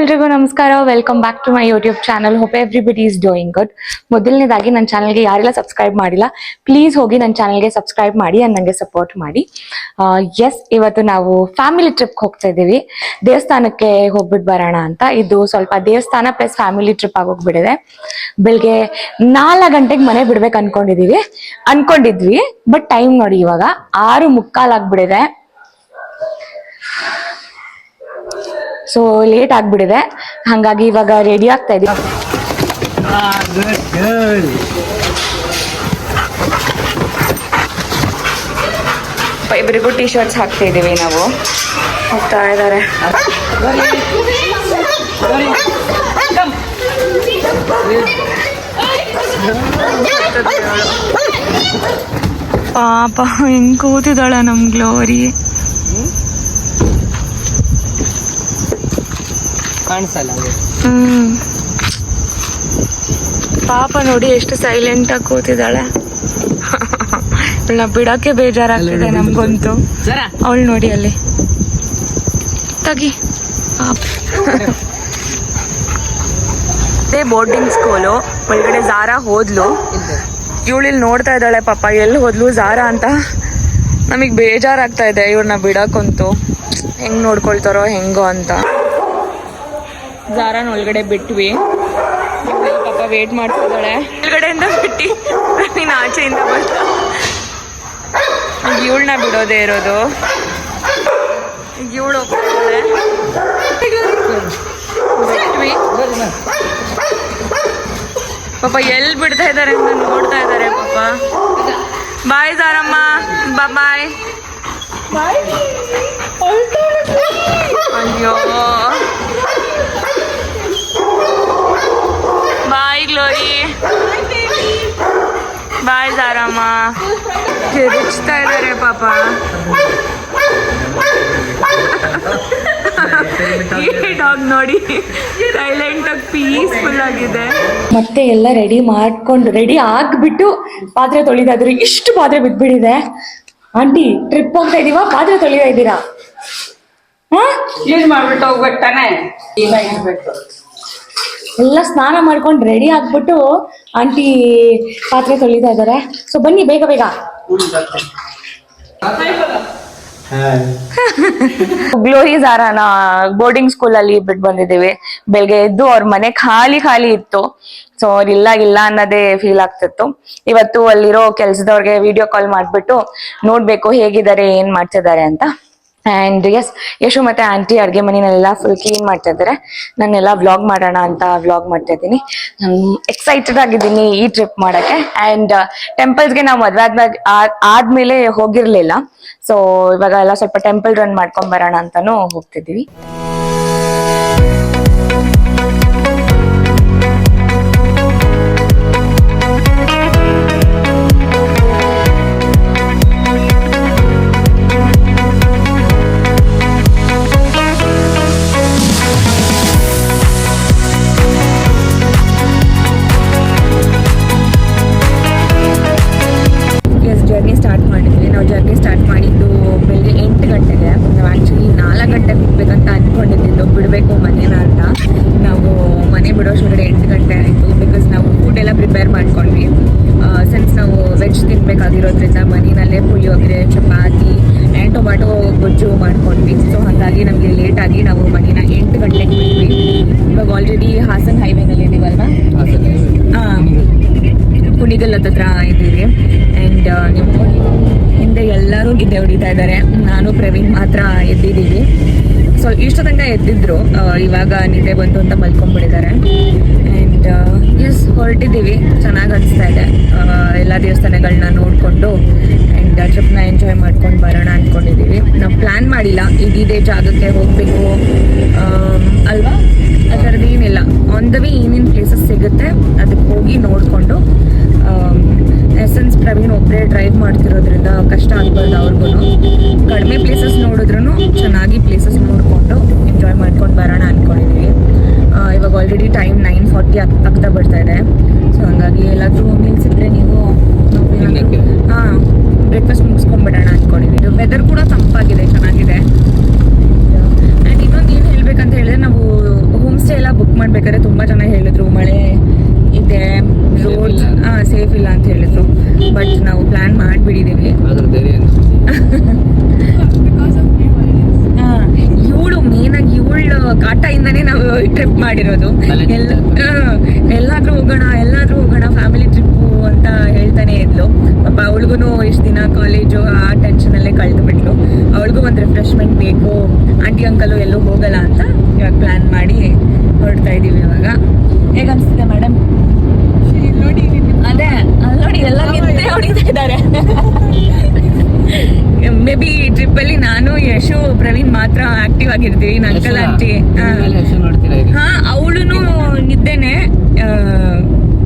ಎಲ್ರಿಗೂ ನಮಸ್ಕಾರ. Welcome back to my YouTube channel. Hope everybody is doing good. ಮೊದಲನೇದಾಗಿ ನನ್ನ ಚಾನಲ್ಗೆ ಯಾರೆಲ್ಲ ಸಬ್ಸ್ಕ್ರೈಬ್ ಮಾಡಿಲ್ಲ, ಪ್ಲೀಸ್ ಹೋಗಿ ನನ್ನ ಚಾನಲ್ಗೆ ಸಬ್ಸ್ಕ್ರೈಬ್ ಮಾಡಿ ಅಂಡ್ ನನಗೆ ಸಪೋರ್ಟ್ ಮಾಡಿ. ಇವತ್ತು ನಾವು ಫ್ಯಾಮಿಲಿ ಟ್ರಿಪ್ ಹೋಗ್ತಾ ಇದ್ದೀವಿ. ದೇವಸ್ಥಾನಕ್ಕೆ ಹೋಗ್ಬಿಟ್ಟು ಬರೋಣ ಅಂತ. ಇದು ಸ್ವಲ್ಪ ದೇವಸ್ಥಾನ ಪ್ಲಸ್ ಫ್ಯಾಮಿಲಿ ಟ್ರಿಪ್ ಆಗೋಗ್ಬಿಟ್ಟಿದೆ. ಬೆಳಿಗ್ಗೆ 4 ಗಂಟೆಗೆ ಮನೆ ಬಿಡ್ಬೇಕು ಅನ್ಕೊಂಡಿದ್ವಿ. ಬಟ್ ಟೈಮ್ ನೋಡಿ ಇವಾಗ 6:45 ಆಗ್ಬಿಟ್ಟಿದೆ. ಸೊ ಲೇಟ್ ಆಗ್ಬಿಟ್ಟಿದೆ, ಹಂಗಾಗಿ ಇವಾಗ ರೆಡಿ ಆಗ್ತಾ ಇದೀವಿ. ಇಬ್ಬರಿಗೂ ಟಿ ಶರ್ಟ್ಸ್ ಹಾಕ್ತಾ ಇದೀವಿ. ನಾವು ಹೋಗ್ತಾ ಇದ್ದಾರೆ. ಪಾಪ ಹೆಂಗ್ ಕೂತಿದ್ದಾಳ ನಮ್ ಗ್ಲೋರಿ. ಪಾಪ ನೋಡಿ ಎಷ್ಟು ಸೈಲೆಂಟ್ ಆಗಿ ಕೂತಿದ್ದಾಳೆ. ಬಿಡಕ್ಕೆ ಬೇಜಾರಾಗ್ತಿದೆ ನಮ್ಗಂತೂ. ಅವಳು ನೋಡಿ ಅಲ್ಲಿ ತಗಿ. ಅದೇ ಬೋರ್ಡಿಂಗ್ ಸ್ಕೂಲು. ಒಳಗಡೆ ಝಾರಾ ಹೋದ್ಲು. ಇವಳಿಲ್ಲಿ ನೋಡ್ತಾ ಇದ್ದಾಳೆ ಪಾಪ ಎಲ್ಲಿ ಹೋದ್ಲು ಝಾರಾ ಅಂತ. ನಮಗ್ ಬೇಜಾರಾಗ್ತಾ ಇದೆ ಇವ್ರನ್ನ ಬಿಡಕ್ಕಂತೂ. ಹೆಂಗ್ ನೋಡ್ಕೊಳ್ತಾರೋ ಹೆಂಗೋ ಅಂತ. ಝಾರಾನ ಒಳಗಡೆ ಬಿಟ್ವಿ. ಪಾಪ ವೇಟ್ ಮಾಡ್ತಿದ್ದಾಳೆ. ಒಳಗಡೆಯಿಂದ ಬಿಟ್ಟು ನೀನು ಆಚೆಯಿಂದ ಬಂದ. ಇವಳನ್ನ ಬಿಡೋದೇ ಇರೋದು. ಇವಳು ಹೋಗ್ತಾಳೆ. ಬಿಟ್ವಿ. ಪಾಪ ಎಲ್ಲಿ ಬಿಡ್ತಾ ಇದ್ದಾರೆ ಅಂತ ನೋಡ್ತಾ ಇದ್ದಾರೆ ಪಾಪ. ಬಾಯ್ ಝಾರಮ್ಮ, ಬಾಯ್. ಅಯ್ಯೋ ಬಾಯ್ ಗ್ಲೋರಿ. ಬಾಯ್ ಝಾರಮ್ಮ. ಕಿರಿಚ್ತಾ ಇದ್ದಾರೆ ಪಾಪ. ಈ ಡಾಗ್ ನೋಡಿ ಸೈಲೆಂಟ್ ಆಗಿ ಪೀಸ್ಫುಲ್ ಆಗಿದೆ. ಮತ್ತೆ ಎಲ್ಲ ರೆಡಿ ಆಗ್ಬಿಟ್ಟು ಪಾತ್ರೆ ತೊಳಿತಾ ಇದ್ರು. ಇಷ್ಟು ಪಾತ್ರೆ ಬಿದ್ಬಿಟ್ಟಿದೆ. ಆಂಟಿ ಟ್ರಿಪ್ ಹೋಗ್ತಾ ಇದೀವ, ಪಾತ್ರೆ ತೊಳಿತಾ ಇದ್ದೀರಾ? ಯೂಸ್ ಮಾಡ್ಬಿಟ್ಟು ಹೋಗ್ಬೇಕು ತಾನೆ. ಎಲ್ಲ ಸ್ನಾನ ಮಾಡ್ಕೊಂಡು ರೆಡಿ ಆಗ್ಬಿಟ್ಟು ಆಂಟಿ ಪಾತ್ರೆ ತೊಳಿತಾ ಇದಾರೆ. ಸೊ ಬನ್ನಿ ಬೇಗ ಬೇಗ. ಗ್ಲೋರಿ ಝಾರಾನ ಬೋರ್ಡಿಂಗ್ ಸ್ಕೂಲ್ ಅಲ್ಲಿ ಬಿಟ್ಟು ಬಂದಿದ್ದೀವಿ. ಬೆಳಗ್ಗೆ ಎದ್ದು ಅವ್ರ ಮನೆ ಖಾಲಿ ಇತ್ತು. ಸೊ ಅವ್ರು ಇಲ್ಲ ಅನ್ನೋದೇ ಫೀಲ್ ಆಗ್ತಿತ್ತು. ಇವತ್ತು ಅಲ್ಲಿರೋ ಕೆಲ್ಸದವ್ರಿಗೆ ವಿಡಿಯೋ ಕಾಲ್ ಮಾಡ್ಬಿಟ್ಟು ನೋಡ್ಬೇಕು ಹೇಗಿದ್ದಾರೆ, ಏನ್ ಮಾಡ್ತಿದ್ದಾರೆ ಅಂತ. ಅಂಡ್ ಯಶು ಮತ್ತೆ ಆಂಟಿ ಅಡ್ಗೆ ಮನೆಯಲ್ಲೆಲ್ಲ ಫುಲ್ ಕ್ಲೀನ್ ಮಾಡ್ತಾ ಇದ್ದಾರೆ. ನಾನೆಲ್ಲ ವ್ಲಾಗ್ ಮಾಡೋಣ ಅಂತ ವ್ಲಾಗ್ ಮಾಡ್ತಾ ಇದ್ದೀನಿ. ಎಕ್ಸೈಟೆಡ್ ಆಗಿದ್ದೀನಿ ಈ ಟ್ರಿಪ್ ಮಾಡಕ್ಕೆ. ಅಂಡ್ ಟೆಂಪಲ್ಸ್ಗೆ ನಾವು ಮದ್ವೆ ಆದ್ಮೇಲೆ ಹೋಗಿರ್ಲಿಲ್ಲ. ಸೊ ಇವಾಗ ಎಲ್ಲ ಸ್ವಲ್ಪ ಟೆಂಪಲ್ ರನ್ ಮಾಡ್ಕೊಂಡ್ ಬರೋಣ ಅಂತಾನು ಹೋಗ್ತಿದೀವಿ. ಜರ್ನಿ ಸ್ಟಾರ್ಟ್ ಮಾಡಿದ್ದು ಬೆಳಿಗ್ಗೆ 8 ಗಂಟೆಗೆ. ನಾವು ಆ್ಯಕ್ಚುಲಿ 4 ಗಂಟೆಗೆ ಹೋಗ್ಬೇಕಂತ ಅಂದ್ಕೊಂಡಿದ್ದು, ಬಿಡಬೇಕು ಮನೇನ ಅಂತ. ನಾವು ಮನೆ ಬಿಡೋಷ್ಟೊಳಗಡೆ 8 ಗಂಟೆ ಆಯಿತು. ಬಿಕಾಸ್ ನಾವು ಫುಡ್ ಎಲ್ಲ ಪ್ರಿಪೇರ್ ಮಾಡ್ಕೊಂಡ್ವಿ. ಸಿನ್ಸ್ ನಾವು ವೆಜ್ ತಿನ್ಬೇಕಾಗಿರೋದ್ರಿಂದ ಮನೆಯಲ್ಲೇ ಪುಳಿಯೋಗರೆ, ಚಪಾತಿ ಆ್ಯಂಡ್ ಟೊಮ್ಯಾಟೊ ಗೊಜ್ಜು ಮಾಡ್ಕೊಂಡ್ವಿ. ಸೊ ಹಾಗಾಗಿ ನಮಗೆ ಲೇಟಾಗಿ ನಾವು ಮನೇನ 8 ಗಂಟೆಗೆ ಬಿಟ್ವಿ. ಇವಾಗ ಆಲ್ರೆಡಿ ಹಾಸನ್ ಹೈವೇನಲ್ಲಿ ಇದೀವಲ್ವಾ? ಕುಣಿಗಲ್ ಹತ್ರ ಇದ್ದೀವಿ. ಆ್ಯಂಡ್ ನೀವು ಹಿಂದೆ ಎಲ್ಲರೂ ನಿದ್ದೆ ಹೊಡಿತಾ ಇದ್ದಾರೆ. ನಾನು ಪ್ರವೀಣ್ ಮಾತ್ರ ಎದ್ದಿದ್ದೀವಿ. ಸೊ ಇಷ್ಟು ತನಕ ಎದ್ದಿದ್ರು, ಇವಾಗ ನಿದ್ದೆ ಬಂತು ಅಂತ ಮಲ್ಕೊಂಡ್ಬಿಟ್ಟಿದ್ದಾರೆ. ಆ್ಯಂಡ್ ಹೊರಟಿದ್ದೀವಿ. ಚೆನ್ನಾಗಿ ಅನಿಸ್ತಾ ಇದೆ. ಎಲ್ಲ ದೇವಸ್ಥಾನಗಳನ್ನ ನೋಡಿಕೊಂಡು ಆ್ಯಂಡ್ ಟ್ರಿಪ್ನ ಎಂಜಾಯ್ ಮಾಡ್ಕೊಂಡು ಬರೋಣ ಅಂದ್ಕೊಂಡಿದ್ದೀವಿ. ನಾವು ಪ್ಲ್ಯಾನ್ ಮಾಡಿಲ್ಲ ಇದೇ ಜಾಗಕ್ಕೆ ಹೋಗಬೇಕು ಅಲ್ವಾ, ಆ ಥರದ್ದೇನಿಲ್ಲ. ಆನ್ ದ ವೇ ಏನೇನು ಪ್ಲೇಸಸ್ ಸಿಗುತ್ತೆ ಅದಕ್ಕೆ ಹೋಗಿ ನೋಡಿಕೊಂಡು. ಎಸೆನ್ಸ್ ಪ್ರವೀಣ್ ಒಬ್ಬರೇ ಡ್ರೈವ್ ಮಾಡ್ತಿರೋದ್ರಿಂದ ಕಷ್ಟ ಆಗ್ಬಾರ್ದು ಅವ್ರಿಗೂ. ಕಡಿಮೆ ಪ್ಲೇಸಸ್ ನೋಡಿದ್ರು ಚೆನ್ನಾಗಿ ಪ್ಲೇಸಸ್ ನೋಡಿಕೊಂಡು ಎಂಜಾಯ್ ಮಾಡ್ಕೊಂಡು ಬರೋಣ ಅಂದ್ಕೊಂಡಿದ್ದೀವಿ. ಇವಾಗ ಆಲ್ರೆಡಿ ಟೈಮ್ 9:40 ಆಗ್ತಾ ಬರ್ತಾ ಇದೆ. ಸೊ ಹಂಗಾಗಿ ಎಲ್ಲಾದರೂ ನಿಲ್ಸಿದ್ರೆ ನೀವು ಬ್ರೇಕ್ಫಾಸ್ಟ್ ಮುಗಿಸ್ಕೊಂಡ್ಬಿಡೋಣ ಅಂದ್ಕೊಂಡಿದ್ದೀವಿ. ವೆದರ್ ಕೂಡ ತಂಪಾಗಿದೆ, ಚೆನ್ನಾಗಿದೆ. ಆ್ಯಂಡ್ ಇನ್ನೊಂದು ಏನು ಮಾಡ್ಬೇಕಂತ ಹೇಳಿದ್ರೆ ನಾವು ಹೋಮ್ ಸ್ಟೇ ಎಲ್ಲ ಬುಕ್ ಮಾಡ್ಬೇಕಾದ್ರೆ ತುಂಬಾ ಜನ ಹೇಳಿದ್ರು ಮಳೆ ಇದೆ, ರೋಡ್ ಸೇಫ್ ಇಲ್ಲ ಅಂತ ಹೇಳಿದ್ರು. ಬಟ್ ನಾವು ಪ್ಲಾನ್ ಮಾಡಿಬಿಟ್ಟಿದ್ದೀವಿ. ಇವಳು ಮೇನ್ ಆಗಿ ಇವಳು ಕಾಟಯಿಂದಾನೇ ನಾವು ಟ್ರಿಪ್ ಮಾಡಿರೋದು. ಎಲ್ಲಾದ್ರೂ ಹೋಗೋಣ ಫ್ಯಾಮಿಲಿ ಟ್ರಿಪ್ಪು ಅಂತ ಹೇಳ್ತಾನೆ ಇದ್ಲು. ಪಾಪ ಅವಳಿಗೂ ಇಷ್ಟು ದಿನ ಕಾಲೇಜು ಆ ಟೆನ್ಷನ್ ಅಲ್ಲೇ ಕಳೆದು ಬಿಟ್ಲು. ಅವಳಿಗೂ ಒಂದು ರಿಫ್ರೆಶ್ಮೆಂಟ್ ಬೇಕು, ಆಂಟಿ ಅಂಕಲು ಎಲ್ಲೂ ಹೋಗಲ್ಲ ಅಂತ ಇವಾಗ ಪ್ಲಾನ್ ಮಾಡಿ ಹೊರಡ್ತಾ ಇದೀವಿ. ಇವಾಗ ಹೇಗೆ ಅನ್ಸುತ್ತೆ ಮೇಡಮ್? ಅದೇ ಅಲ್ಲಿ ನೋಡಿ ಎಲ್ಲ ನಿಂತೆ ಹೊಡಿತಾ ಇದ್ದಾರೆ. ಮೇ ಬಿ ಈ ಟ್ರಿಪ್ ಅಲ್ಲಿ ನಾನು ಯಶು ಪ್ರವೀಣ್ ಮಾತ್ರ ಆಕ್ಟಿವ್ ಆಗಿರ್ತೀವಿ. ಅಂಕಲ್ ಆಂಟಿ ಅವಳು ನಿದ್ದೆನೆ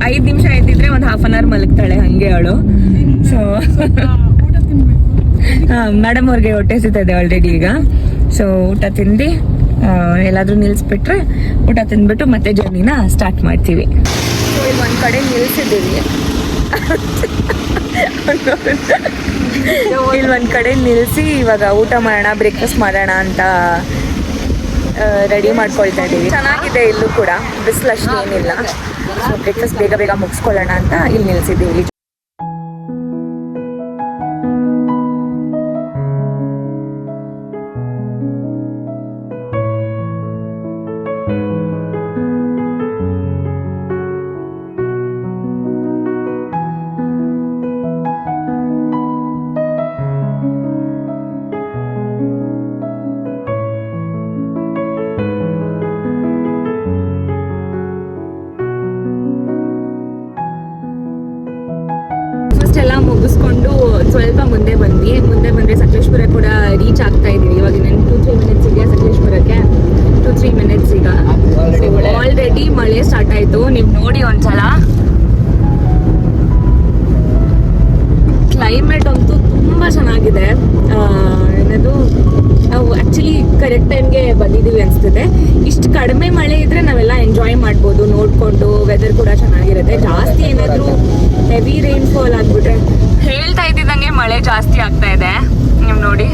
5 ನಿಮಿಷ ಎದ್ದಿದ್ರೆ ಒಂದು ಹಾಫ್ ಅನ್ ಅವರ್ ಮಲಗ್ತಾಳೆ ಹಂಗೆ ಅವಳು. ಸೊ ಮೇಡಮ್ ಅವ್ರಿಗೆ ಹೊಟ್ಟೆ ಸಿಗ್ತದೆ ಆಲ್ರೆಡಿ ಈಗ. ಸೊ ಊಟ ತಿಂದು ಎಲ್ಲಾದ್ರೂ ನಿಲ್ಸ್ಬಿಟ್ರೆ ಊಟ ತಿಂದ್ಬಿಟ್ಟು ಮತ್ತೆ ಜರ್ನಿನ ಸ್ಟಾರ್ಟ್ ಮಾಡ್ತೀವಿ. ಸೊ ಇಲ್ಲಿ ಒಂದ್ ಕಡೆ ನಿಲ್ಸಿದ್ದೀವಿ. ಇಲ್ಲಿ ಒಂದ್ ಕಡೆ ನಿಲ್ಸಿ ಇವಾಗ ಊಟ ಮಾಡೋಣ, ಬ್ರೇಕ್ಫಾಸ್ಟ್ ಮಾಡೋಣ ಅಂತ ರೆಡಿ ಮಾಡ್ಕೊಳ್ತಾ ಇದ್ದೀವಿ. ಚೆನ್ನಾಗಿದೆ ಇಲ್ಲೂ ಕೂಡ, ಬಿಸಿಲು ಅಷ್ಟೇನಿಲ್ಲ. ಸೊ ಬ್ರೇಕ್ಫಾಸ್ಟ್ ಬೇಗ ಬೇಗ ಮುಗಿಸ್ಕೊಳ್ಳೋಣ ಅಂತ ಇಲ್ಲಿ ನಿಲ್ಸಿದ್ದೀವಿ. ಎಲ್ಲ ಮುಗಿಸ್ಕೊಂಡು ಸ್ವಲ್ಪ ಮುಂದೆ ಬಂದ್ರೆ ಸಕಲೇಶ್ಪುರ ಕೂಡ ರೀಚ್ ಆಗ್ತಾ ಇದೀವಿ. ಇವಾಗ ನಾನು 2-3 ಮಿನಿಟ್ಸ್ ಇದೆಯಾ ಸಕಲೇಶ್ಪುರಕ್ಕೆ, 2-3 ಮಿನಿಟ್ಸ್ ಈಗ. ಆಲ್ರೆಡಿ ಮಳೆ ಸ್ಟಾರ್ಟ್ ಆಯ್ತು. ನೀವು ನೋಡಿ ಒಂದ್ಸಲ ಕ್ಲೈಮೇಟ್ ಅಂತೂ ತುಂಬಾ ಚೆನ್ನಾಗಿದೆ. ಏನದು ನಾವು ಆಕ್ಚುಲಿ ಕರೆಕ್ಟ್ ಟೈಮ್ಗೆ ಬಂದಿದ್ದೀವಿ ಅನ್ಸ್ತಿದೆ. ಇಷ್ಟು ಕಡಿಮೆ ಮಳೆ ಇದ್ರೆ ನಾವೆಲ್ಲ ಎಂಜಾಯ್ ಮಾಡ್ಬೋದು ನೋಡ್ಕೊಂಡು. ವೆದರ್ ಕೂಡ ಚೆನ್ನಾಗಿರುತ್ತೆ. ಜಾಸ್ತಿ ಏನಾದರೂ ಹೆವಿ ರೈನ್ ಫಾಲ್ ಆಗ್ಬಿಟ್ರೆ, ಹೇಳ್ತಾ ಇದ್ದಿದ್ದಂಗೆ ಮಳೆ ಜಾಸ್ತಿ ಆಗ್ತಾ ಇದೆ. ನೀವು ನೋಡಿ,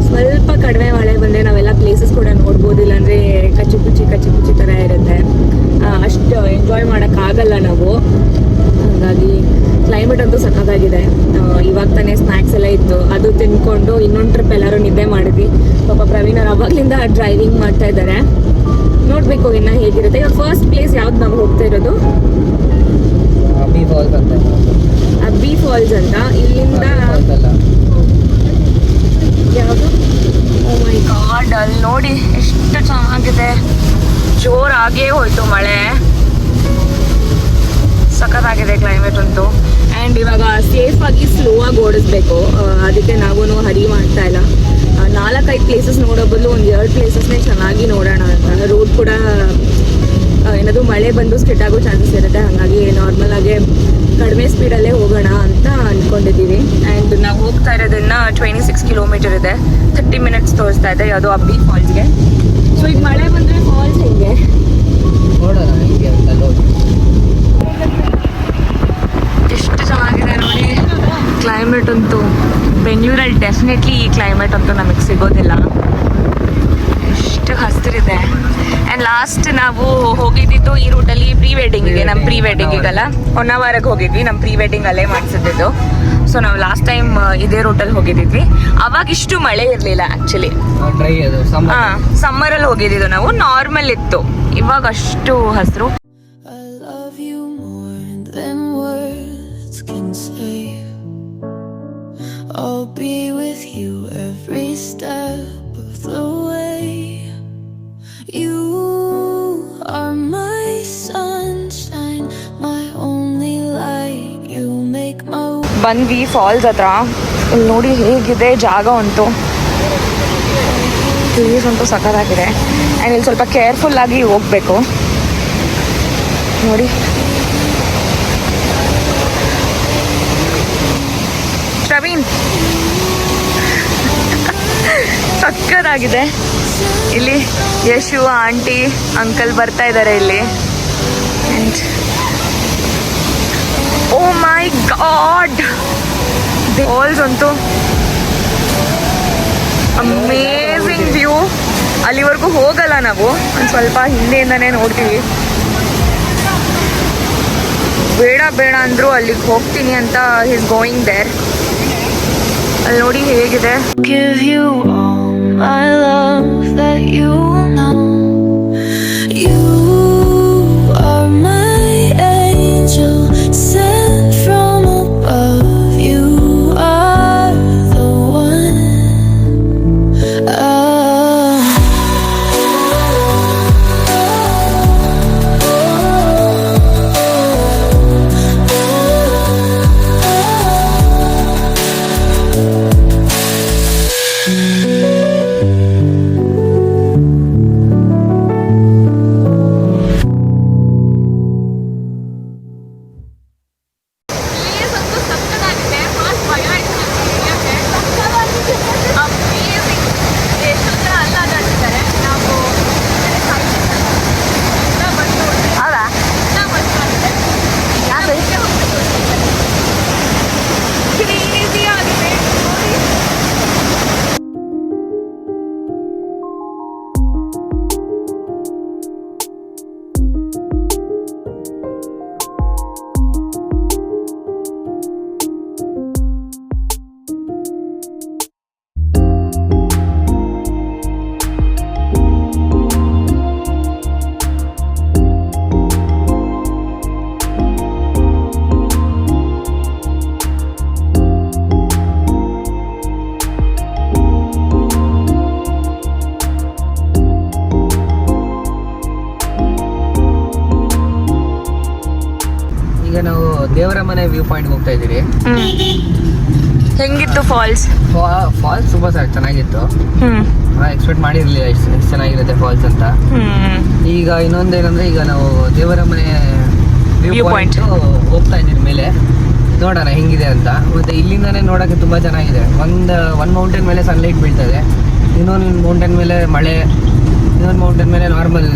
ಸ್ವಲ್ಪ ಕಡಿಮೆ ಮಳೆ ಬಂದರೆ ನಾವೆಲ್ಲ ಪ್ಲೇಸಸ್ ಕೂಡ ನೋಡ್ಬೋದು. ಇಲ್ಲಾಂದರೆ ಕಚ್ಚಿ ಪುಚ್ಚಿ ಥರ ಇರುತ್ತೆ. ಅಷ್ಟು ಎಂಜಾಯ್ ಮಾಡೋಕ್ಕಾಗಲ್ಲ ನಾವು. ಹಾಗಾಗಿ ಕ್ಲೈಮೇಟ್ ಅಂತೂ ಸಖತ್ತಾಗಿದೆ. ಇವಾಗ ತಾನೇ ಸ್ನ್ಯಾಕ್ಸ್ ಎಲ್ಲ ಇತ್ತು, ಅದು ತಿನ್ಕೊಂಡು ಇನ್ನೊಂದು ಟ್ರಿಪ್ ಎಲ್ಲರೂ ನಿದ್ದೆ ಮಾಡಿದ್ವಿ. ಪಾಪ ಪ್ರವೀಣ್ ಅವ್ರು ಅವಾಗಲಿಂದ ಡ್ರೈವಿಂಗ್ ಮಾಡ್ತಾ ಇದ್ದಾರೆ. ನೋಡಬೇಕು ಇನ್ನು ಹೇಗಿರುತ್ತೆ. ಇವಾಗ ಫಸ್ಟ್ ಪ್ಲೇಸ್ ಯಾವ್ದು ನಾವು ಹೋಗ್ತಾ ಇರೋದು? ಅಬ್ಬಿ ಫಾಲ್ಸ್ ಅಂತ. ಇಲ್ಲಿಂದ ಯಾವುದು? ಓ ಮೈ ಗಾಡ್, ಅಲ್ಲಿ ನೋಡಿ ಎಷ್ಟು ಚೆನ್ನಾಗಿದೆ. ಜೋರಾಗೇ ಹೋಯ್ತು ಮಳೆ. ಸಖತ್ತಾಗಿದೆ ಕ್ಲೈಮೇಟ್ ಅಂತೂ. ಆ್ಯಂಡ್ ಇವಾಗ ಸೇಫಾಗಿ ಸ್ಲೋ ಆಗಿ ಓಡಿಸ್ಬೇಕು. ಅದಕ್ಕೆ ನಾವು ಹರಿ ಮಾಡ್ತಾ ಇಲ್ಲ. 4-5 ಪ್ಲೇಸಸ್ ನೋಡೋ ಬದಲು ಒಂದು 2 ಪ್ಲೇಸಸ್ನೇ ಚೆನ್ನಾಗಿ ನೋಡೋಣ ಅಂತ. ರೋಡ್ ಕೂಡ ಏನಾದರೂ ಮಳೆ ಬಂದು ಸ್ಕಿಡ್ ಆಗೋ ಚಾನ್ಸಸ್ ಇರುತ್ತೆ. ಹಾಗಾಗಿ ನಾರ್ಮಲ್ ಆಗಿ ಕಡಿಮೆ ಸ್ಪೀಡಲ್ಲೇ ಹೋಗೋಣ ಅಂತ ಅಂದ್ಕೊಂಡಿದ್ದೀವಿ. ಆ್ಯಂಡ್ ನಾವು ಹೋಗ್ತಾ ಇರೋದನ್ನ 26 ಕಿಲೋಮೀಟರ್ ಇದೆ. 30 ಮಿನಿಟ್ಸ್ ತೋರಿಸ್ತಾ ಇದೆ ಯಾವುದೋ ಅಬ್ಬಿ ಫಾಲ್ಸ್ಗೆ. ಸೊ ಈಗ ಮಳೆ ಬಂದರೆ ಫಾಲ್ಸ್ ಹೆಂಗೆ ಎಷ್ಟು ಚೆನ್ನಾಗಿದೆ ನೋಡಿ ಕ್ಲೈಮೇಟ್ ಅಂತೂ. ಬೆಂಗಳೂರಲ್ಲಿ ಡೆಫಿನೆಟ್ಲಿ ಈ ಕ್ಲೈಮೇಟ್ ಅಂತೂ ನಮಗೆ ಸಿಗೋದಿಲ್ಲ. ಎಷ್ಟು ಹಸಿರಿದೆ. ಆ್ಯಂಡ್ ಲಾಸ್ಟ್ ನಾವು ಹೋಗಿದ್ದಿದ್ದು ಈ ರೂಟಲ್ಲಿ ಪ್ರೀ ವೆಡ್ಡಿಂಗಿಗೆ. ನಮ್ಮ ಪ್ರೀ ವೆಡ್ಡಿಂಗಿಗಲ್ಲ, ಹೊನ್ನಾವರಕ್ಕೆ ಹೋಗಿದ್ವಿ. ನಮ್ಮ ಪ್ರೀ ವೆಡ್ಡಿಂಗ್ ಅಲ್ಲೇ ಮಾಡಿಸಿದ್ದು. ಸೊ ನಾವು ಲಾಸ್ಟ್ ಟೈಮ್ ಇದೇ ರೂಟಲ್ಲಿ ಹೋಗಿದ್ವಿ. ಅವಾಗ ಇಷ್ಟು ಮಳೆ ಇರಲಿಲ್ಲ ಆ್ಯಕ್ಚುಲಿ. ಸಮ್ಮರಲ್ಲಿ ಹೋಗಿದ್ದು ನಾವು. ನಾರ್ಮಲ್ ಇತ್ತು. ಇವಾಗ ಅಷ್ಟು ಹಸಿರು. I'll be with you every step of the way. You are my sunshine, my only light. You make my ಬಂದ್ವಿ ಫಾಲ್ಸ್ ಹತ್ರ. ಇಲ್ಲಿ ನೋಡಿ ಹೇಗಿದೆ ಜಾಗ ಅಂತೂ. ಪ್ಲೇಸ್ ಅಂತೂ ಸಖತ್ತಾಗಿದೆ. ಆ್ಯಂಡ್ ಇಲ್ಲಿ ಸ್ವಲ್ಪ ಕೇರ್ಫುಲ್ ಆಗಿ ಹೋಗ್ಬೇಕು. ನೋಡಿ ಪ್ರವೀಣ್, ಸಕ್ಕತ್ತಾಗಿದೆ. ಇಲ್ಲಿ ಯಶು ಆಂಟಿ ಅಂಕಲ್ ಬರ್ತಾ ಇದ್ದಾರೆ ಇಲ್ಲಿ. ಓ ಮೈ ಗಾಡ್, ಫಾಲ್ಸ್ ಅಂತೂ ಅಮೇಝಿಂಗ್ ವ್ಯೂ. ಅಲ್ಲಿವರೆಗೂ ಹೋಗಲ್ಲ ನಾವು, ಒಂದು ಸ್ವಲ್ಪ ಹಿಂದೆಯಿಂದನೇ ನೋಡ್ತೀವಿ. ಬೇಡ ಬೇಡ ಅಂದ್ರು ಅಲ್ಲಿಗೆ ಹೋಗ್ತೀನಿ ಅಂತ ಈಸ್ ಗೋಯಿಂಗ್ ದೇರ್. ಅಲ್ಲಿ ನೋಡಿ ಹೇಗಿದೆ. Give you all my love that you know. You are my angel sent from above. You are the one. ಈಗ ನಾವು ದೇವರ ಮನೆ ವ್ಯೂ ಪಾಯಿಂಟ್ ಹೋಗ್ತಾ ಇದ್ದೀರಿ. ಹೆಂಗಿತ್ತು ಫಾಲ್ಸ್? ಫಾಲ್ಸ್ ತುಂಬಾ ಚೆನ್ನಾಗಿತ್ತು. ಎಕ್ಸ್ಪೆಕ್ಟ್ ಮಾಡಿರ್ಲಿಲ್ಲ ಎಷ್ಟು ಚೆನ್ನಾಗಿರುತ್ತೆ ಫಾಲ್ಸ್ ಅಂತ. ಈಗ ಇನ್ನೊಂದೇನಂದ್ರೆ, ಈಗ ನಾವು ದೇವರ ಮನೆ ವ್ಯೂ ಪಾಯಿಂಟ್ ಹೋಗ್ತಾ ಇದ್ದೀರಿ ಮೇಲೆ, ನೋಡೋಣ ಹೆಂಗಿದೆ ಅಂತ. ಮತ್ತೆ ಇಲ್ಲಿಂದಾನೇ ನೋಡೋಕೆ ತುಂಬಾ ಚೆನ್ನಾಗಿದೆ. ಒಂದು ಮೌಂಟೇನ್ ಮೇಲೆ ಸನ್ಲೈಟ್ ಬೀಳ್ತದೆ, ಇನ್ನೊಂದು ಮೌಂಟೇನ್ ಮೇಲೆ ಮಳೆ, ಇನ್ನೊಂದು ಮೌಂಟೇನ್ ಮೇಲೆ ನಾರ್ಮಲ್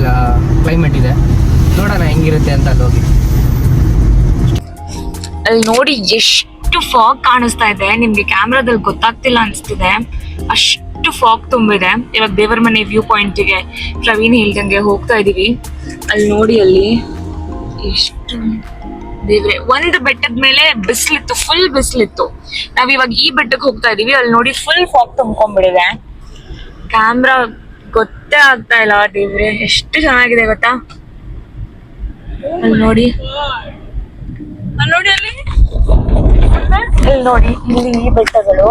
ಕ್ಲೈಮೇಟ್ ಇದೆ. ನೋಡೋಣ ಹೆಂಗಿರುತ್ತೆ ಅಂತ ಅಲ್ಲಿ ಹೋಗಿ. ಅಲ್ಲಿ ನೋಡಿ ಎಷ್ಟು ಫಾಗ್ ಕಾಣಿಸ್ತಾ ಇದೆ, ನಿಮ್ಗೆ ಕ್ಯಾಮ್ರಾದಲ್ಲಿ ಗೊತ್ತಾಗ್ತಿಲ್ಲ ಅನ್ಸ್ತಿದೆ, ಅಷ್ಟು ಫಾಗ್ ತುಂಬಿದೆ. ಇವಾಗ ದೇವರ ಮನೆ ವ್ಯೂ ಪಾಯಿಂಟಿಗೆ ಪ್ರವೀಣ್ ಹೇಳ್ದಂಗೆ ಹೋಗ್ತಾ ಇದೀವಿ. ಅಲ್ಲಿ ನೋಡಿ, ಅಲ್ಲಿ ಎಷ್ಟು ದೇವ್ರೆ, ಒಂದು ಬೆಟ್ಟದ ಮೇಲೆ ಬಿಸಿಲಿತ್ತು, ಫುಲ್ ಬಿಸಿಲಿತ್ತು. ನಾವ್ ಇವಾಗ ಈ ಬೆಟ್ಟಕ್ಕೆ ಹೋಗ್ತಾ ಇದೀವಿ. ಅಲ್ಲಿ ನೋಡಿ ಫುಲ್ ಫಾಗ್ ತುಂಬ್ಕೊಂಡ್ಬಿಡಿದೆ. ಕ್ಯಾಮ್ರಾ ಗೊತ್ತೇ ಆಗ್ತಾ ಇಲ್ಲ. ದೇವ್ರೆ ಎಷ್ಟು ಚೆನ್ನಾಗಿದೆ ಗೊತ್ತಾ. ಅಲ್ಲಿ ನೋಡಿ, ಇಲ್ಲಿ ನೋಡಿ, ಇಲ್ಲಿ ಈ ಬೆಟ್ಟಗಳು.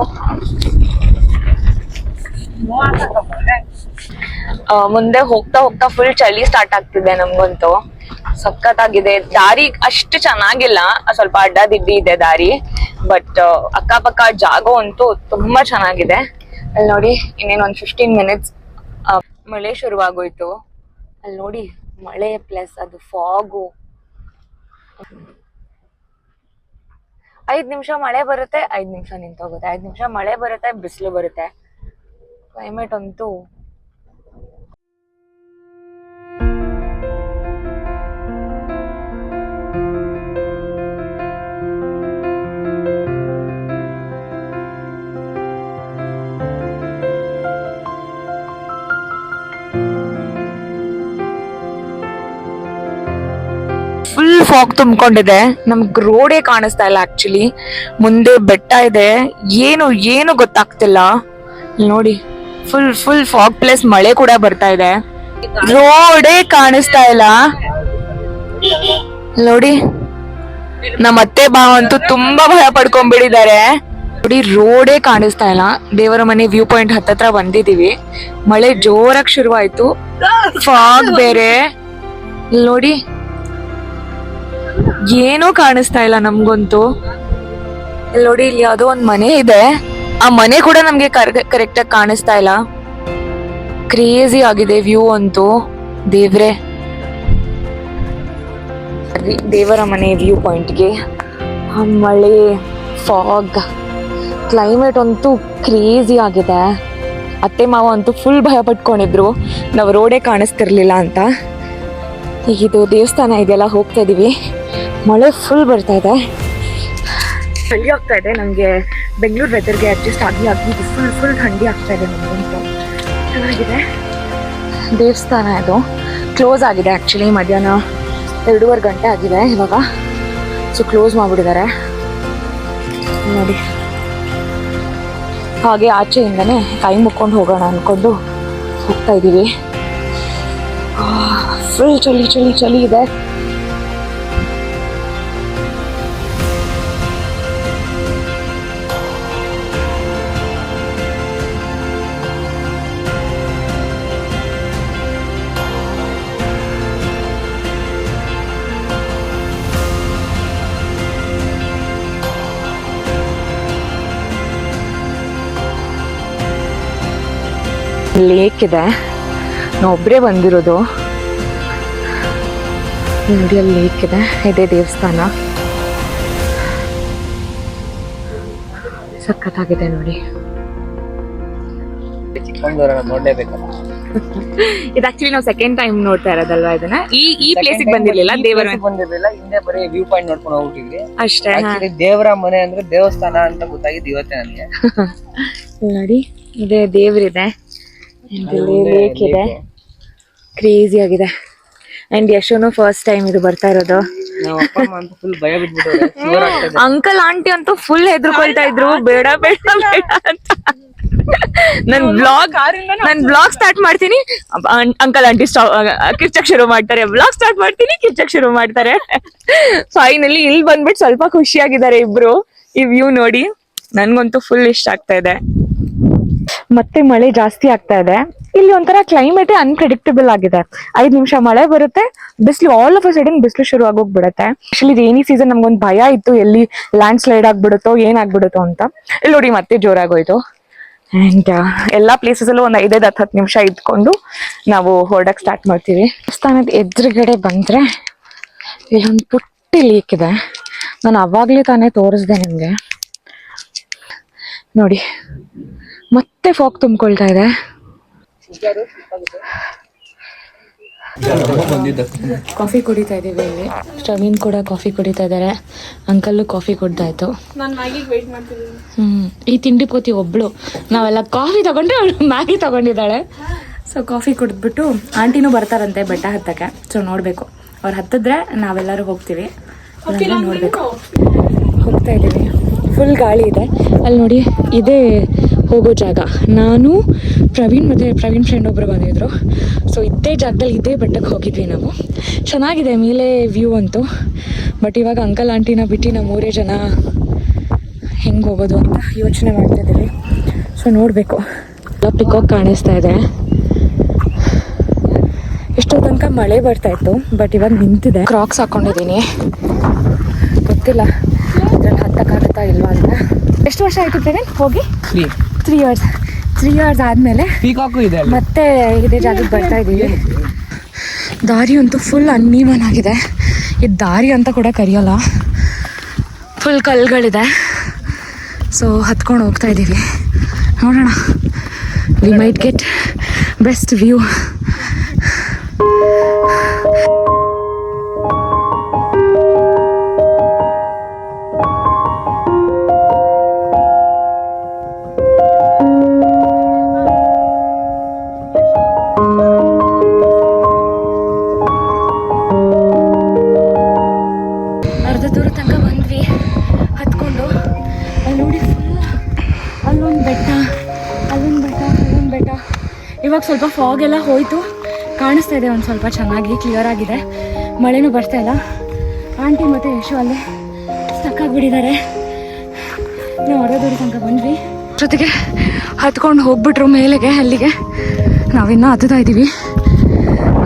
ಮುಂದೆ ಹೋಗ್ತಾ ಹೋಗ್ತಾ ಫುಲ್ ಚಳಿ ಸ್ಟಾರ್ಟ್ ಆಗ್ತಿದೆ ನಮ್ಗಂತೂ. ಸಖತ್ತಾಗಿದೆ. ದಾರಿ ಅಷ್ಟು ಚೆನ್ನಾಗಿಲ್ಲ, ಸ್ವಲ್ಪ ಅಡ್ಡದಿಡ್ಡಿ ಇದೆ ದಾರಿ, ಬಟ್ ಅಕ್ಕಪಕ್ಕ ಜಾಗ ಅಂತೂ ತುಂಬಾ ಚೆನ್ನಾಗಿದೆ. ಅಲ್ಲಿ ನೋಡಿ, ಇನ್ನೇನು ಒಂದು 15 ಮಿನಿಟ್ಸ್ ಮಳೆ ಶುರುವಾಗೋಯ್ತು. ಅಲ್ಲಿ ನೋಡಿ, ಮಳೆ ಪ್ಲಸ್ ಅದು ಫಾಗು. 5 ನಿಮಿಷ ಮಳೆ ಬರುತ್ತೆ, 5 ನಿಮಿಷ ನಿಂತೋಗುತ್ತೆ, 5 ನಿಮಿಷ ಮಳೆ ಬರುತ್ತೆ, ಬಿಸಿಲು ಬರುತ್ತೆ. ಕ್ಲೈಮೇಟ್ ಅಂತೂ ಫುಲ್ ಫಾಗ್ ತುಂಬಿಕೊಂಡಿದೆ. ನಮ್ಗೆ ರೋಡೇ ಕಾಣಿಸ್ತಾ ಇಲ್ಲ ಆಕ್ಚುಲಿ. ಮುಂದೆ ಬೆಟ್ಟ ಇದೆ, ಏನು ಗೊತ್ತಾಗ್ತಿಲ್ಲ. ನೋಡಿ, ಫುಲ್ ಫಾಗ್ ಪ್ಲಸ್ ಮಳೆ ಕೂಡ ಬರ್ತಾ ಇದೆ. ರೋಡೇ ಕಾಣಿಸ್ತಾ ಇಲ್ಲ. ನೋಡಿ, ನಮ್ಮ ಅತ್ತೆ ಭಾವ ಅಂತೂ ತುಂಬಾ ಭಯ ಪಡ್ಕೊಂಡ್ಬಿಟ್ಟಿದ್ದಾರೆ. ನೋಡಿ, ರೋಡೇ ಕಾಣಿಸ್ತಾ ಇಲ್ಲ. ದೇವರ ಮನೆ ವ್ಯೂ ಪಾಯಿಂಟ್ ಹತ್ತತ್ರ ಬಂದಿದೀವಿ. ಮಳೆ ಜೋರಾಗಿ ಶುರುವಾಯ್ತು, ಫಾಗ್ ಬೇರೆ. ನೋಡಿ, ಏನೂ ಕಾಣಿಸ್ತಾ ಇಲ್ಲ ನಮ್ಗಂತೂ. ಇಲ್ಲಿ ನೋಡಿ, ಇಲ್ಲಿ ಯಾವುದೋ ಒಂದ್ ಮನೆ ಇದೆ, ಆ ಮನೆ ಕೂಡ ನಮ್ಗೆ ಕರೆಕ್ಟ್ ಆಗಿ ಕಾಣಿಸ್ತಾ ಇಲ್ಲ. ಕ್ರೇಜಿ ಆಗಿದೆ ವ್ಯೂ ಅಂತೂ. ದೇವ್ರೆ, ದೇವರ ಮನೆ ವ್ಯೂ ಪಾಯಿಂಟ್ಗೆ ಮಳೆ, ಫಾಗ್, ಕ್ಲೈಮೇಟ್ ಅಂತೂ ಕ್ರೇಜಿ ಆಗಿದೆ. ಅತ್ತೆ ಮಾವ ಅಂತೂ ಫುಲ್ ಭಯ ಪಟ್ಕೊಂಡಿದ್ರು, ನಾವು ರೋಡೇ ಕಾಣಿಸ್ತಿರ್ಲಿಲ್ಲ ಅಂತ. ಈಗ ಇದು ದೇವಸ್ಥಾನ ಇದೆಯಲ್ಲ, ಹೋಗ್ತಾ ಇದೀವಿ. ಮಳೆ ಫುಲ್ ಬರ್ತಾ ಇದೆ. ಚಳಿ ಆಗ್ತಾ ಇದೆ ನಮಗೆ. ಬೆಂಗಳೂರು ವೆದರ್ಗೆ ಅಡ್ಜಸ್ಟ್ ಆಗಿ ಫುಲ್ ಥಂಡಿ ಆಗ್ತಾ ಇದೆ ನಮಗಂತೂ. ಚೆನ್ನಾಗಿದೆ. ದೇವಸ್ಥಾನ ಇದು ಕ್ಲೋಸ್ ಆಗಿದೆ ಆ್ಯಕ್ಚುಲಿ. ಮಧ್ಯಾಹ್ನ 2:15 ಗಂಟೆ ಆಗಿದೆ ಇವಾಗ. ಸೊ ಕ್ಲೋಸ್ ಮಾಡಿಬಿಟ್ಟಿದ್ದಾರೆ ನೋಡಿ. ಹಾಗೆ ಆಚೆಯಿಂದನೇ ಕೈ ಮುಕ್ಕೊಂಡು ಹೋಗೋಣ ಅಂದ್ಕೊಂಡು ಹೋಗ್ತಾ ಇದ್ದೀವಿ. ಫುಲ್ ಚಳಿ ಇದೆ. ಲೇಕ್ ಇದೆ. ನಾವೊಬ್ಬರೇ ಬಂದಿರೋದು ನೋಡಿ. ಅಲ್ಲಿ ಲೇಕ್ ಇದೆ, ಇದೇ ದೇವಸ್ಥಾನ. ಸಖತ್ತಾಗಿದೆ ನೋಡಿ. ಚಿಕ್ಕಮಗಳೂರನ್ನ ನೋಡ್ಲೇಬೇಕಲ್ಲ. ಇದು ಆಕ್ಚುಲಿ ನಾವು ಸೆಕೆಂಡ್ ಟೈಮ್ ನೋಡ್ತಾ ಇರೋದಲ್ವಾ ಇದನ್ನ. ಈ ಪ್ಲೇಸಿಗೆ ಬಂದಿರ್ಲಿಲ್ಲ, ದೇವರ ಬಂದಿರ್ಲಿಲ್ಲ. ಹಿಂದೆ ಬರೀ ವ್ಯೂ ಪಾಯಿಂಟ್ ನೋಡ್ಕೊಂಡು ಹೋಗ್ಬಿಟ್ಟಿದ್ವಿ ಅಷ್ಟೇ. ದೇವರ ಮನೆ ಅಂದ್ರೆ ದೇವಸ್ಥಾನ ಅಂತ ಗೊತ್ತಾಗಿದ್ದು ಇವತ್ತೇ ನನಗೆ. ನೋಡಿ ಇದೇ ದೇವ್ರಿದೆ, ಲೇಕ್ ಇದೆ. ಕ್ರೇಜಿ ಆಗಿದೆ. ಅಂಡ್ ಯಶೋನು ಫಸ್ಟ್ ಟೈಮ್ ಇದು ಬರ್ತಾ ಇರೋದು. ಅಂಕಲ್ ಆಂಟಿ ಅಂತೂ ಫುಲ್ ಹೆದರ್ಕೊಳ್ತಾ ಇದ್ರು, ಬೇಡ ಬೇಡ ಬೇಡ ಅಂತ. ನನ್ ಬ್ಲಾಗ್ ಸ್ಟಾರ್ಟ್ ಮಾಡ್ತೀನಿ, ಅಂಕಲ್ ಆಂಟಿ ಕಿರ್ಚಕ್ ಶುರು ಮಾಡ್ತಾರೆ. ಬ್ಲಾಗ್ ಸ್ಟಾರ್ಟ್ ಮಾಡ್ತೀನಿ, ಕಿರ್ಚಕ್ ಶುರು ಮಾಡ್ತಾರೆ. ಫೈನಲಿ ಇಲ್ಲಿ ಬಂದ್ಬಿಟ್ಟು ಸ್ವಲ್ಪ ಖುಷಿಯಾಗಿದ್ದಾರೆ ಇಬ್ರು. ಈ ವ್ಯೂ ನೋಡಿ ನನ್ಗಂತೂ ಫುಲ್ ಇಷ್ಟ ಆಗ್ತಾ ಇದೆ. ಮತ್ತೆ ಮಳೆ ಜಾಸ್ತಿ ಆಗ್ತಾ ಇದೆ. ಇಲ್ಲಿ ಒಂಥರ ಕ್ಲೈಮೇಟೇ ಅನ್ಪ್ರೆಡಿಕ್ಟಬಲ್ ಆಗಿದೆ. 5 ನಿಮಿಷ ಮಳೆ ಬರುತ್ತೆ, ಬಿಸಿಲು ಆಲ್ ಆಫ್ ಅ ಸಡನ್ ಬಿಸಿಲು ಶುರು ಆಗೋಗ್ಬಿಡುತ್ತೆ. ಆಕ್ಚುಲಿ ರೇನಿ ಸೀಸನ್ ನಮ್ಗೊಂದು ಭಯ ಇತ್ತು, ಎಲ್ಲಿ ಲ್ಯಾಂಡ್ ಸ್ಲೈಡ್ ಆಗ್ಬಿಡುತ್ತೋ ಏನಾಗ್ಬಿಡುತ್ತೋ ಅಂತ. ಇಲ್ಲಿ ನೋಡಿ ಮತ್ತೆ ಜೋರಾಗೋಯ್ತು. ಅಂಡ್ ಎಲ್ಲಾ ಪ್ಲೇಸಸ್ ಅಲ್ಲೂ ಒಂದು 5-10 ನಿಮಿಷ ಇದ್ಕೊಂಡು ನಾವು ಹೊರಡಕ್ ಸ್ಟಾರ್ಟ್ ಮಾಡ್ತೀವಿ. ದೇವಸ್ಥಾನದ ಎದುರುಗಡೆ ಬಂದ್ರೆ ಇಲ್ಲೊಂದು ಪುಟ್ಟಿ ಲೇಕ್ ಇದೆ. ನಾನು ಅವಾಗ್ಲೇ ತಾನೇ ತೋರಿಸ್ದೆ ನಿಮ್ಗೆ ನೋಡಿ. ಮತ್ತೆ ಫಾಗ್ ತುಂಬಿಕೊಳ್ತಾ ಇದೆ. ಕಾಫಿ ಕುಡಿತಾ ಇದೀವಿ ಇಲ್ಲಿ. ಪ್ರವೀಣ್ ಕೂಡ ಕಾಫಿ ಕುಡಿತಾ ಇದಾರೆ. ಅಂಕಲ್ಲು ಕಾಫಿ ಕುಡ್ದಾಯ್ತು. ಈ ತಿಂಡಿ ಪೋತಿ ಒಬ್ಳು, ನಾವೆಲ್ಲ ಕಾಫಿ ತಗೊಂಡ್ರೆ ಅವಳು ಮ್ಯಾಗಿ ತಗೊಂಡಿದ್ದಾಳೆ. ಸೊ ಕಾಫಿ ಕುಡಿದ್ಬಿಟ್ಟು ಆಂಟಿನೂ ಬರ್ತಾರಂತೆ ಬೆಟ್ಟ ಹತ್ತಕ್ಕೆ. ಸೊ ನೋಡ್ಬೇಕು, ಅವ್ರು ಹತ್ತಿದ್ರೆ ನಾವೆಲ್ಲರೂ ಹೋಗ್ತೀವಿ. ನೋಡ್ಬೇಕು. ಹೋಗ್ತಾ ಇದೀವಿ. ಫುಲ್ ಗಾಳಿ ಇದೆ. ಅಲ್ಲಿ ನೋಡಿ ಇದೇ ಹೋಗೋ ಜಾಗ. ನಾನು ಪ್ರವೀಣ್ ಫ್ರೆಂಡ್ ಒಬ್ರು ಬಂದಿದ್ರು. ಸೊ ಇದೇ ಜಾಗದಲ್ಲಿ ಇದೇ ಬೆಟ್ಟಕ್ಕೆ ಹೋಗಿದ್ವಿ ನಾವು. ಚೆನ್ನಾಗಿದೆ ಮೇಲೆ ವ್ಯೂ ಅಂತೂ. ಬಟ್ ಇವಾಗ ಅಂಕಲ್ ಆಂಟಿನ ಬಿಟ್ಟು ನಾವು 3 ಜನ ಹೆಂಗೆ ಹೋಗೋದು ಅಂತ ಯೋಚನೆ ಮಾಡ್ತಾ ಇದ್ದೀವಿ. ಸೊ ನೋಡಬೇಕು. ಪಿಕಾಕ್ ಕಾಣಿಸ್ತಾ ಇದೆ. ಎಷ್ಟೋ ತನಕ ಮಳೆ ಬರ್ತಾ ಇತ್ತು, ಬಟ್ ಇವಾಗ ನಿಂತಿದೆ. ಕ್ರಾಕ್ಸ್ ಹಾಕೊಂಡಿದ್ದೀನಿ, ಗೊತ್ತಿಲ್ಲ ಇದ್ರಲ್ಲಿ ಹತ್ತಕ್ಕಾಗುತ್ತಾ ಇಲ್ವಾ ಅಂತ. ಎಷ್ಟು ವರ್ಷ ಆಯ್ತು ಪ್ರವೀಣ್ ಹೋಗಿ? 3 ಇಯರ್ಸ್ ಆದ್ಮೇಲೆ ಮತ್ತೆ ಇದೇ ಜಾಗಕ್ಕೆ ಬರ್ತಾ ಇದೀವಿ. ದಾರಿ ಅಂತೂ ಫುಲ್ ಅನ್ಈವನ್ ಆಗಿದೆ. ಇದು ದಾರಿ ಅಂತ ಕೂಡ ಕರೆಯಲ್ಲ, ಫುಲ್ ಕಲ್ಗಳಿದೆ. ಸೊ ಹತ್ಕೊಂಡು ಹೋಗ್ತಾ ಇದ್ದೀವಿ. ನೋಡೋಣ, we might get best view. ಅರ್ಧ ದೂರ ತನಕ ಬಂದ್ವಿ ಹತ್ಕೊಂಡು. ಅಲ್ಲಿ ನೋಡಿ ಅಲ್ಲೊಂದು ಬೆಟ್ಟ, ಅಲ್ಲೊಂದು ಬೆಟ್ಟ. ಇವಾಗ ಸ್ವಲ್ಪ ಫಾಗ್ ಎಲ್ಲ ಹೋಯ್ತು, ಕಾಣಿಸ್ತಾ ಇದೆ ಒಂದು ಸ್ವಲ್ಪ ಚೆನ್ನಾಗಿ ಕ್ಲಿಯರ್ ಆಗಿದೆ. ಮಳೆನೂ ಬರ್ತಾ ಇಲ್ಲ. ಆಂಟಿ ಮತ್ತು ಯಶು ಅಲ್ಲೇ ಸ್ಟಕ್ ಆಗಿಬಿಟ್ಟಿದ್ದಾರೆ. ನಾವು ಅರ್ಧ ದೂರ ತನಕ ಬಂದ್ವಿ. ಜೊತೆಗೆ ಹತ್ಕೊಂಡು ಹೋಗ್ಬಿಟ್ರು ಮೇಲೆಗೆ. ಅಲ್ಲಿಗೆ ನಾವಿನ್ನೂ ಹತ್ತುತ್ತಾ ಇದ್ದೀವಿ.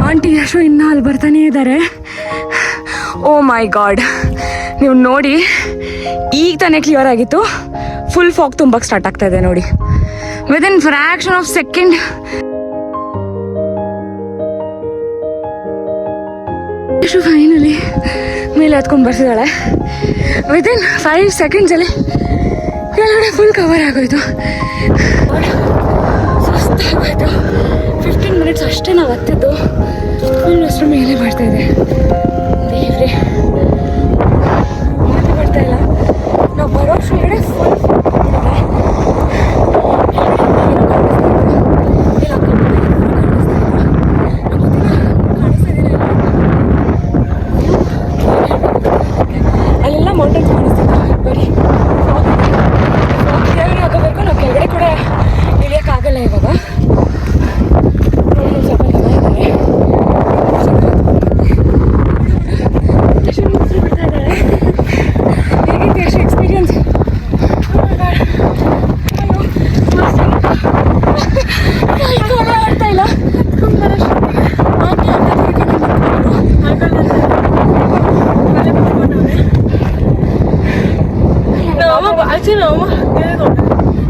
ಆಂಟಿ ಯಶು ಇನ್ನೂ ಅಲ್ಲಿ ಬರ್ತಾನೇ ಇದ್ದಾರೆ. ಓ ಮೈ ಗಾಡ್, ನೀವು ನೋಡಿ, ಈಗ ತಾನೇ ಕ್ಲಿಯರ್ ಆಗಿತ್ತು, ಫುಲ್ ಫಾಗ್ ತುಂಬಕ್ಕೆ ಸ್ಟಾರ್ಟ್ ಆಗ್ತಾ ಇದೆ ನೋಡಿ. Within fraction of second Yashu finally ಮೇಲೆ ಹತ್ಕೊಂಡು ಬರ್ತಿದ್ದಾಳೆ. ವಿದಿನ್ 5 ಸೆಕೆಂಡ್ಸಲ್ಲಿ ಕೆಳಗಡೆ ಫುಲ್ ಕವರ್ ಆಗೋಯ್ತು. ಸುಸ್ತಾಗೋಯ್ತು. 15 ಮಿನಿಟ್ಸ್ ಅಷ್ಟೇ ನಾವು ಹತ್ತಿದ್ದು, ಫುಲ್ ಅಷ್ಟರ ಮೇಲೆ ಬರ್ತಾ ಇದೆ. ದೇವ್ರೆ, ಮಾತು ಬರ್ತಾ ಇಲ್ಲ. ನಾವು ಬರೋ ಕಡೆ ಫುಲ್ ಅಲ್ಲೆಲ್ಲ ಮೌಂಟೇನ್ಸ್ ಕಾಣಿಸ್ತಿತ್ತು ಬರೀ ಹಾಕೋಬೇಕು. ನಾವು ಕೆಳಗಡೆ ಕೂಡ ಇಳಿಯೋಕ್ಕಾಗಲ್ಲ ಇವಾಗ. ಸ್ವಲ್ಪ ಜನ ಇದ್ದಾರೆ, ಬಿಡ್ತಾ ಇದ್ದಾರೆ. ಹೇಗಿತ್ತು ಎಷ್ಟು ಎಕ್ಸ್ಪೀರಿಯನ್ಸ್? ಆಡ್ತಾ ಇಲ್ಲ.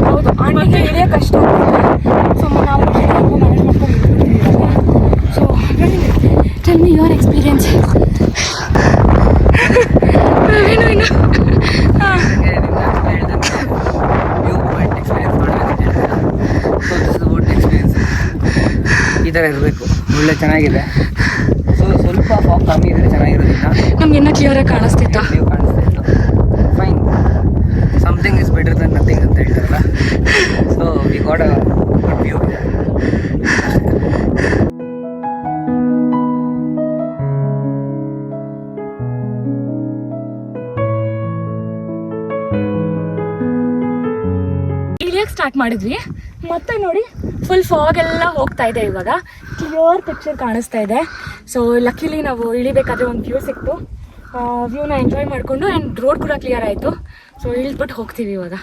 ಹೌದು, ಆಂಟಿಗೆ ಇಳಿಯೋ ಕಷ್ಟ ಆಗ್ತಿದೆ. ಸೊ ನಾವು ಮ್ಯಾನೇಜ್ ಮಾಡ್ಕೊಂಡು. So tell me your experience. ಈ ಥರ ಇರಬೇಕು, ಒಳ್ಳೆ ಚೆನ್ನಾಗಿದೆ. ಸೊ ಸ್ವಲ್ಪ ಫಾಗ್ ಕಮ್ಮಿ ಇದ್ರೆ ಚೆನ್ನಾಗಿರೋದಿಲ್ಲ. ನಮ್ಗೆ ಇನ್ನೂ ಕ್ಲಿಯರಾಗಿ ಕಾಣಿಸ್ತಿತ್ತು. ವ್ಯೂ ಕಾಣಿಸ್ತಾ ಇತ್ತು. Fine, something is better than nothing ಅಂತ ಹೇಳ್ತಾರಲ್ಲ. So we got a good view. ಇಳಿಯಕ್ಕೆ ಸ್ಟಾರ್ಟ್ ಮಾಡಿದ್ವಿ, ಮತ್ತೆ ನೋಡಿ ಫುಲ್ ಫಾಗ್ ಎಲ್ಲ ಹೋಗ್ತಾ ಇದೆ. ಇವಾಗ ಕ್ಲಿಯರ್ ಪಿಕ್ಚರ್ ಕಾಣಿಸ್ತಾ ಇದೆ. ಸೊ ಲಕ್ಕಿಲಿ ನಾವು ಇಳಿಬೇಕಾದ್ರೆ ಒಂದು ವ್ಯೂ ಸಿಕ್ತು. ವ್ಯೂನ ಎಂಜಾಯ್ ಮಾಡಿಕೊಂಡು ಆ್ಯಂಡ್ ರೋಡ್ ಕೂಡ ಕ್ಲಿಯರ್ ಆಯಿತು. ಸೊ ಇಳಿದ್ಬಿಟ್ಟು ಹೋಗ್ತೀವಿ ಇವಾಗ.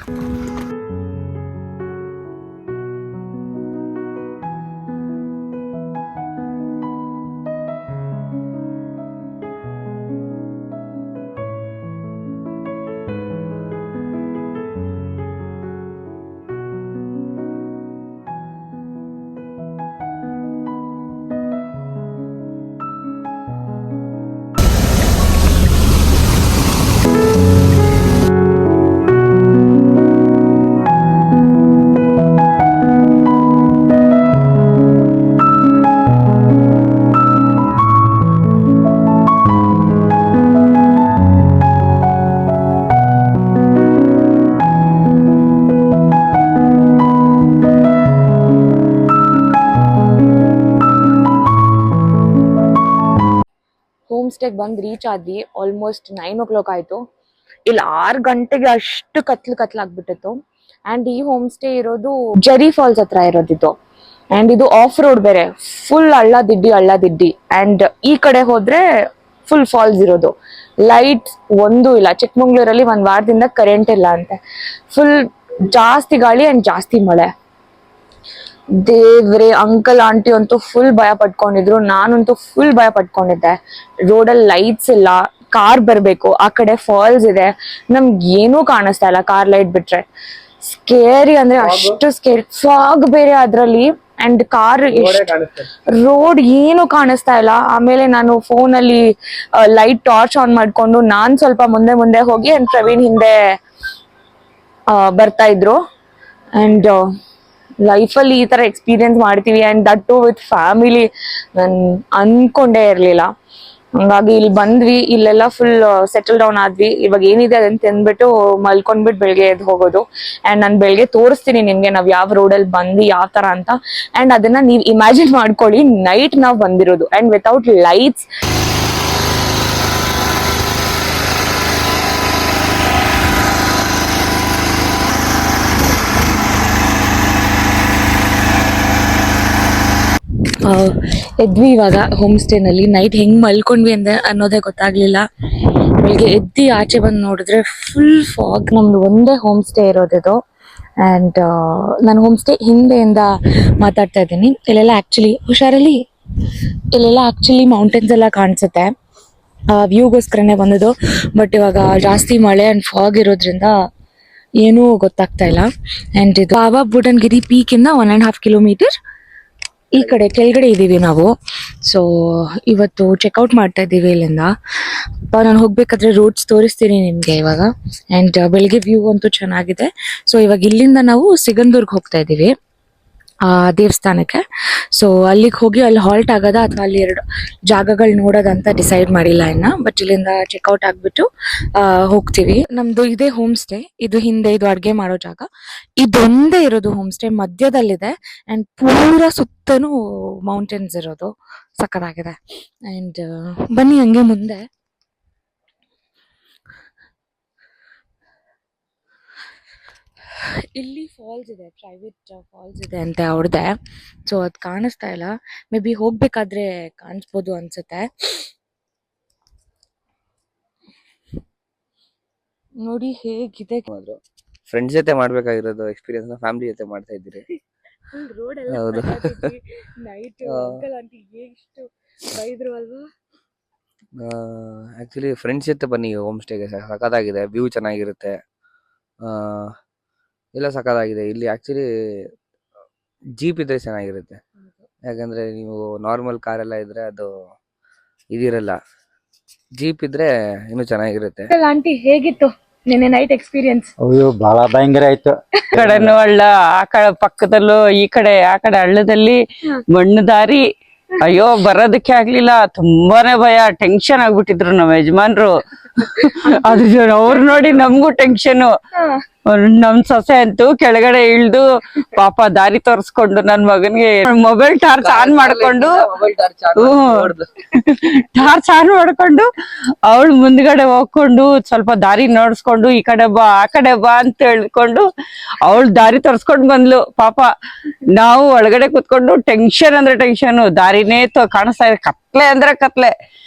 ಹೋಮ್ ಸ್ಟೇಗೆ ಬಂದು ರೀಚ್ ಆದ್ವಿ. ಆಲ್ಮೋಸ್ಟ್ 9 o'clock ಆಯಿತು. ಇಲ್ಲಿ 6 ಗಂಟೆಗೆ ಅಷ್ಟು ಕತ್ಲಾಗ್ಬಿಟ್ಟಿತ್ತು. ಆ್ಯಂಡ್ ಈ ಹೋಮ್ ಸ್ಟೇ ಇರೋದು ಜೆರಿ ಫಾಲ್ಸ್ ಹತ್ರ ಇರೋದಿತ್ತು. ಆ್ಯಂಡ್ ಇದು ಆಫ್ ರೋಡ್ ಬೇರೆ, ಫುಲ್ ಹಳ್ಳ ದಿಡ್ಡಿ. ಆ್ಯಂಡ್ ಈ ಕಡೆ ಹೋದ್ರೆ ಫುಲ್ ಫಾಲ್ಸ್ ಇರೋದು. ಲೈಟ್ಸ್ ಒಂದೂ ಇಲ್ಲ. ಚಿಕ್ಕಮಂಗ್ಳೂರಲ್ಲಿ 1 ವಾರದಿಂದ ಕರೆಂಟ್ ಇಲ್ಲ ಅಂತೆ. ಫುಲ್ ಜಾಸ್ತಿ ಗಾಳಿ ಆ್ಯಂಡ್ ಜಾಸ್ತಿ ಮಳೆ. ದೇವ್ರೆ, ಅಂಕಲ್ ಆಂಟಿ ಅಂತೂ ಫುಲ್ ಭಯ ಪಟ್ಕೊಂಡಿದ್ರು. ನಾನಂತೂ ಫುಲ್ ಭಯ ಪಟ್ಕೊಂಡಿದ್ದೆ. ರೋಡಲ್ಲಿ ಲೈಟ್ಸ್ ಇಲ್ಲ, ಕಾರ್ ಬರ್ಬೇಕು, ಆ ಕಡೆ ಫಾಲ್ಸ್ ಇದೆ, ನಮ್ಗೆ ಏನೂ ಕಾಣಿಸ್ತಾ ಇಲ್ಲ ಕಾರ್ ಲೈಟ್ ಬಿಟ್ರೆ. ಸ್ಕೇರಿ ಅಂದ್ರೆ ಅಷ್ಟು ಸ್ಕೇರಿ. ಫಾಗ್ ಬೇರೆ ಅದ್ರಲ್ಲಿ. ಅಂಡ್ ಕಾರ್ ರೋಡ್ ಏನು ಕಾಣಿಸ್ತಾ ಇಲ್ಲ. ಆಮೇಲೆ ನಾನು ಫೋನಲ್ಲಿ ಲೈಟ್ ಟಾರ್ಚ್ ಆನ್ ಮಾಡ್ಕೊಂಡು ನಾನ್ ಸ್ವಲ್ಪ ಮುಂದೆ ಹೋಗಿ ಅಂಡ್ ಪ್ರವೀಣ್ ಹಿಂದೆ ಬರ್ತಾ ಇದ್ರು. ಅಂಡ್ ಲೈಫಲ್ಲಿ ಈ ತರ ಎಕ್ಸ್ಪೀರಿಯನ್ಸ್ ಮಾಡ್ತೀವಿ and that too with family ನಾನು ಅನ್ಕೊಂಡೇ ಇರ್ಲಿಲ್ಲ. ಹಂಗಾಗಿ ಇಲ್ಲಿ ಬಂದ್ವಿ, ಇಲ್ಲೆಲ್ಲ ಫುಲ್ ಸೆಟಲ್ ಡೌನ್ ಆದ್ವಿ. ಇವಾಗ ಏನಿದೆ ಅದನ್ನ ತಿಂದ್ಬಿಟ್ಟು ಮಲ್ಕೊಂಡ್ಬಿಟ್ಟು ಬೆಳಗ್ಗೆ ಎದ್ದು ಹೋಗೋದು. ಅಂಡ್ ನಾನು ಬೆಳಗ್ಗೆ ತೋರಿಸ್ತೀನಿ ನಿಮ್ಗೆ ನಾವ್ ಯಾವ ರೋಡಲ್ಲಿ ಬಂದ್ವಿ ಯಾವ ತರ ಅಂತ. ಅಂಡ್ ಅದನ್ನ ನೀವ್ ಇಮ್ಯಾಜಿನ್ ಮಾಡ್ಕೊಳ್ಳಿ, ನೈಟ್ ನಾವ್ ಬಂದಿರೋದು ಅಂಡ್ ವಿತೌಟ್ ಲೈಟ್ಸ್. ಎದ್ವಿ ಇವಾಗ ಹೋಮ್ ಸ್ಟೇನಲ್ಲಿ. ನೈಟ್ ಹೆಂಗ್ ಮಲ್ಕೊಂಡ್ವಿ ಅನ್ನೋದೇ ಗೊತ್ತಾಗ್ಲಿಲ್ಲ. ಬೆಳಿಗ್ಗೆ ಎದ್ದಿ ಆಚೆ ಬಂದು ನೋಡಿದ್ರೆ ಫುಲ್ ಫಾಗ್. ನಮ್ದು ಒಂದೇ ಹೋಮ್ ಸ್ಟೇ ಇರೋದಿದು. ಆ್ಯಂಡ್ ನಾನು ಹೋಮ್ ಸ್ಟೇ ಹಿಂದೆಯಿಂದ ಮಾತಾಡ್ತಾ ಇದ್ದೀನಿ. ಇಲ್ಲೆಲ್ಲ ಆ್ಯಕ್ಚುಲಿ ಹುಷಾರಲ್ಲಿ ಇಲ್ಲೆಲ್ಲ ಆ್ಯಕ್ಚುಲಿ ಮೌಂಟೇನ್ಸ್ ಎಲ್ಲ ಕಾಣಿಸುತ್ತೆ. ವ್ಯೂಗೋಸ್ಕರನೇ ಬಂದಿದ್ದು. ಬಟ್ ಇವಾಗ ಜಾಸ್ತಿ ಮಳೆ ಆ್ಯಂಡ್ ಫಾಗ್ ಇರೋದ್ರಿಂದ ಏನೂ ಗೊತ್ತಾಗ್ತಾ ಇಲ್ಲ. ಆ್ಯಂಡ್ ಇದು ಬಾಬಾ ಬುಡನ್ಗಿರಿ ಪೀಕಿಂದ 1.5 kilometers ಈ ಕಡೆ ಕೆಳಗಡೆ ಇದ್ದೀವಿ ನಾವು. ಸೊ ಇವತ್ತು ಚೆಕ್ಔಟ್ ಮಾಡ್ತಾ ಇದ್ದೀವಿ ಇಲ್ಲಿಂದ. ನಾನು ಹೋಗ್ಬೇಕಾದ್ರೆ ರೋಡ್ಸ್ ತೋರಿಸ್ತೀನಿ ನಿಮ್ಗೆ ಇವಾಗ. ಅಂಡ್ ಬೆಳಿಗ್ಗೆ ವ್ಯೂ ಅಂತೂ ಚೆನ್ನಾಗಿದೆ. ಸೊ ಇವಾಗ ಇಲ್ಲಿಂದ ನಾವು ಸಿಗಂದೂರ್ಗ್ ಹೋಗ್ತಾ ಇದ್ದೀವಿ. ದೇವಸ್ಥಾನಕ್ಕೆ. ಸೊ ಅಲ್ಲಿಗೆ ಹೋಗಿ ಅಲ್ಲಿ ಹಾಲ್ಟ್ ಆಗೋದ ಅಥವಾ ಅಲ್ಲಿ 2 ಜಾಗಗಳು ನೋಡೋದಂತ ಡಿಸೈಡ್ ಮಾಡಿಲ್ಲ ಇನ್ನ. ಬಟ್ ಇಲ್ಲಿಂದ ಚೆಕ್ಔಟ್ ಆಗ್ಬಿಟ್ಟು ಹೋಗ್ತೀವಿ. ನಮ್ದು ಇದೇ ಹೋಮ್ ಸ್ಟೇ. ಇದು ಹಿಂದೆ ಇದು ಅಡ್ಗೆ ಮಾಡೋ ಜಾಗ. ಇದೊಂದೇ ಇರೋದು ಹೋಮ್ ಸ್ಟೇ, ಮಧ್ಯದಲ್ಲಿದೆ ಅಂಡ್ ಪೂರ ಸುತ್ತನೂ ಮೌಂಟೇನ್ಸ್ ಇರೋದು. ಸಕ್ಕತ್ತಾಗಿದೆ. ಅಂಡ್ ಬನ್ನಿ ಹಂಗೆ ಮುಂದೆ. ಇಲ್ಲಿ ಫಾಲ್ಸ್ ಇದೆ, ಪ್ರೈವೇಟ್ ಫಾಲ್ಸ್ ಇದೆ ಅಂತೆ ಅವ್ರದ್ದೆ. ಸೊ ಅದು ಕಾಣಿಸ್ತಾ ಇಲ್ಲ. ಮೇ ಬಿ ಹೋಗ್ಬೇಕಾದ್ರೆ ಕಾಣಿಸ್ಬೋದು ಅನ್ಸುತ್ತೆ. ನೋಡಿ ಹೇಗಿದೆ. ಫ್ರೆಂಡ್ಸ್ ಜೊತೆ ಮಾಡ್ಬೇಕಾಗಿರೋದು ಎಕ್ಸ್ಪೀರಿಯನ್ಸ್ ಫ್ಯಾಮಿಲಿ ಜೊತೆ ಮಾಡ್ತಾ ಇದ್ದೀರಿ. ರೋಡ್ ಹೌದು. ನೈಟ್ ಅಂಕಲ್ ಆಂಟಿ ಎಷ್ಟು ಬೈದ್ರು ಅಲ್ವಾ. ಆಕ್ಚುಲಿ ಫ್ರೆಂಡ್ಸ್ ಜೊತೆ ಬನ್ನಿ ಹೋಮ್ ಸ್ಟೇಗೆ, ಸಖತ್ತಾಗಿದೆ. ವ್ಯೂ ಚೆನ್ನಾಗಿರುತ್ತೆ. ಎಲ್ಲ ಸಖತ್ತಾಗಿದೆ. ಇಲ್ಲಿ ಆಕ್ಚುಲಿ ಜೀಪ್ ಇದ್ರೆ ಚೆನ್ನಾಗಿರುತ್ತೆ. ಯಾಕಂದ್ರೆ ನೀವು ನಾರ್ಮಲ್ ಕಾರೆಲ್ಲ ಇದ್ರೆ ಅದು ಇದಿರಲ್ಲ. ಜೀಪ್ ಇದ್ರೆ ಇನ್ನೂ ಚೆನ್ನಾಗಿರುತ್ತೆ. ಅಂಕಲ್ ಆಂಟಿ ಹೇಗಿತ್ತು ನಿನ್ನೆ ನೈಟ್ ಎಕ್ಸ್ಪೀರಿಯನ್ಸ್? ಅಯ್ಯೋ ಬಹಳ ಭಯಂಕರ ಆಯ್ತು. ಈ ಕಡೆನೂ ಹಳ್ಳ, ಆ ಕಡೆ ಪಕ್ಕದಲ್ಲೂ ಈ ಕಡೆ ಆ ಕಡೆ ಹಳ್ಳದಲ್ಲಿ ಮಣ್ಣು ದಾರಿ. ಅಯ್ಯೋ ಬರೋದಕ್ಕೆ ಆಗ್ಲಿಲ್ಲ. ತುಂಬಾನೇ ಭಯ, ಟೆನ್ಷನ್ ಆಗ್ಬಿಟ್ಟಿದ್ರು ನಮ್ಮ ಯಜಮಾನ್ರು. ಅದ್ರ ಅವ್ರು ನೋಡಿ ನಮ್ಗೂ ಟೆನ್ಷನ್. ನಮ್ ಸೊಸೆ ಅಂತೂ ಕೆಳಗಡೆ ಇಳ್ದು ಪಾಪ ದಾರಿ ತೋರ್ಸ್ಕೊಂಡು ನನ್ ಮಗನ್ಗೆ ಮೊಬೈಲ್ ಟಾರ್ಚ್ ಆನ್ ಮಾಡ್ಕೊಂಡು ಟಾರ್ಚ್ ಆನ್ ಮಾಡ್ಕೊಂಡು ಅವಳು ಮುಂದ್ಗಡೆ ಹೋಗ್ಕೊಂಡು ಸ್ವಲ್ಪ ದಾರಿ ನೋಡ್ಸ್ಕೊಂಡು ಈ ಕಡೆ ಬಾ ಆ ಕಡೆ ಬಾ ಅಂತ ಹೇಳ್ಕೊಂಡು ಅವಳು ದಾರಿ ತೋರ್ಸ್ಕೊಂಡ್ ಬಂದ್ಲು. ಪಾಪ ನಾವು ಒಳಗಡೆ ಕುತ್ಕೊಂಡು ಟೆನ್ಷನ್ ಅಂದ್ರೆ ಟೆನ್ಷನ್. ದಾರಿನೇ ಕಾಣಿಸ್ತಾ ಇದೆ, ಕತ್ಲೆ ಅಂದ್ರೆ ಕತ್ಲೆ.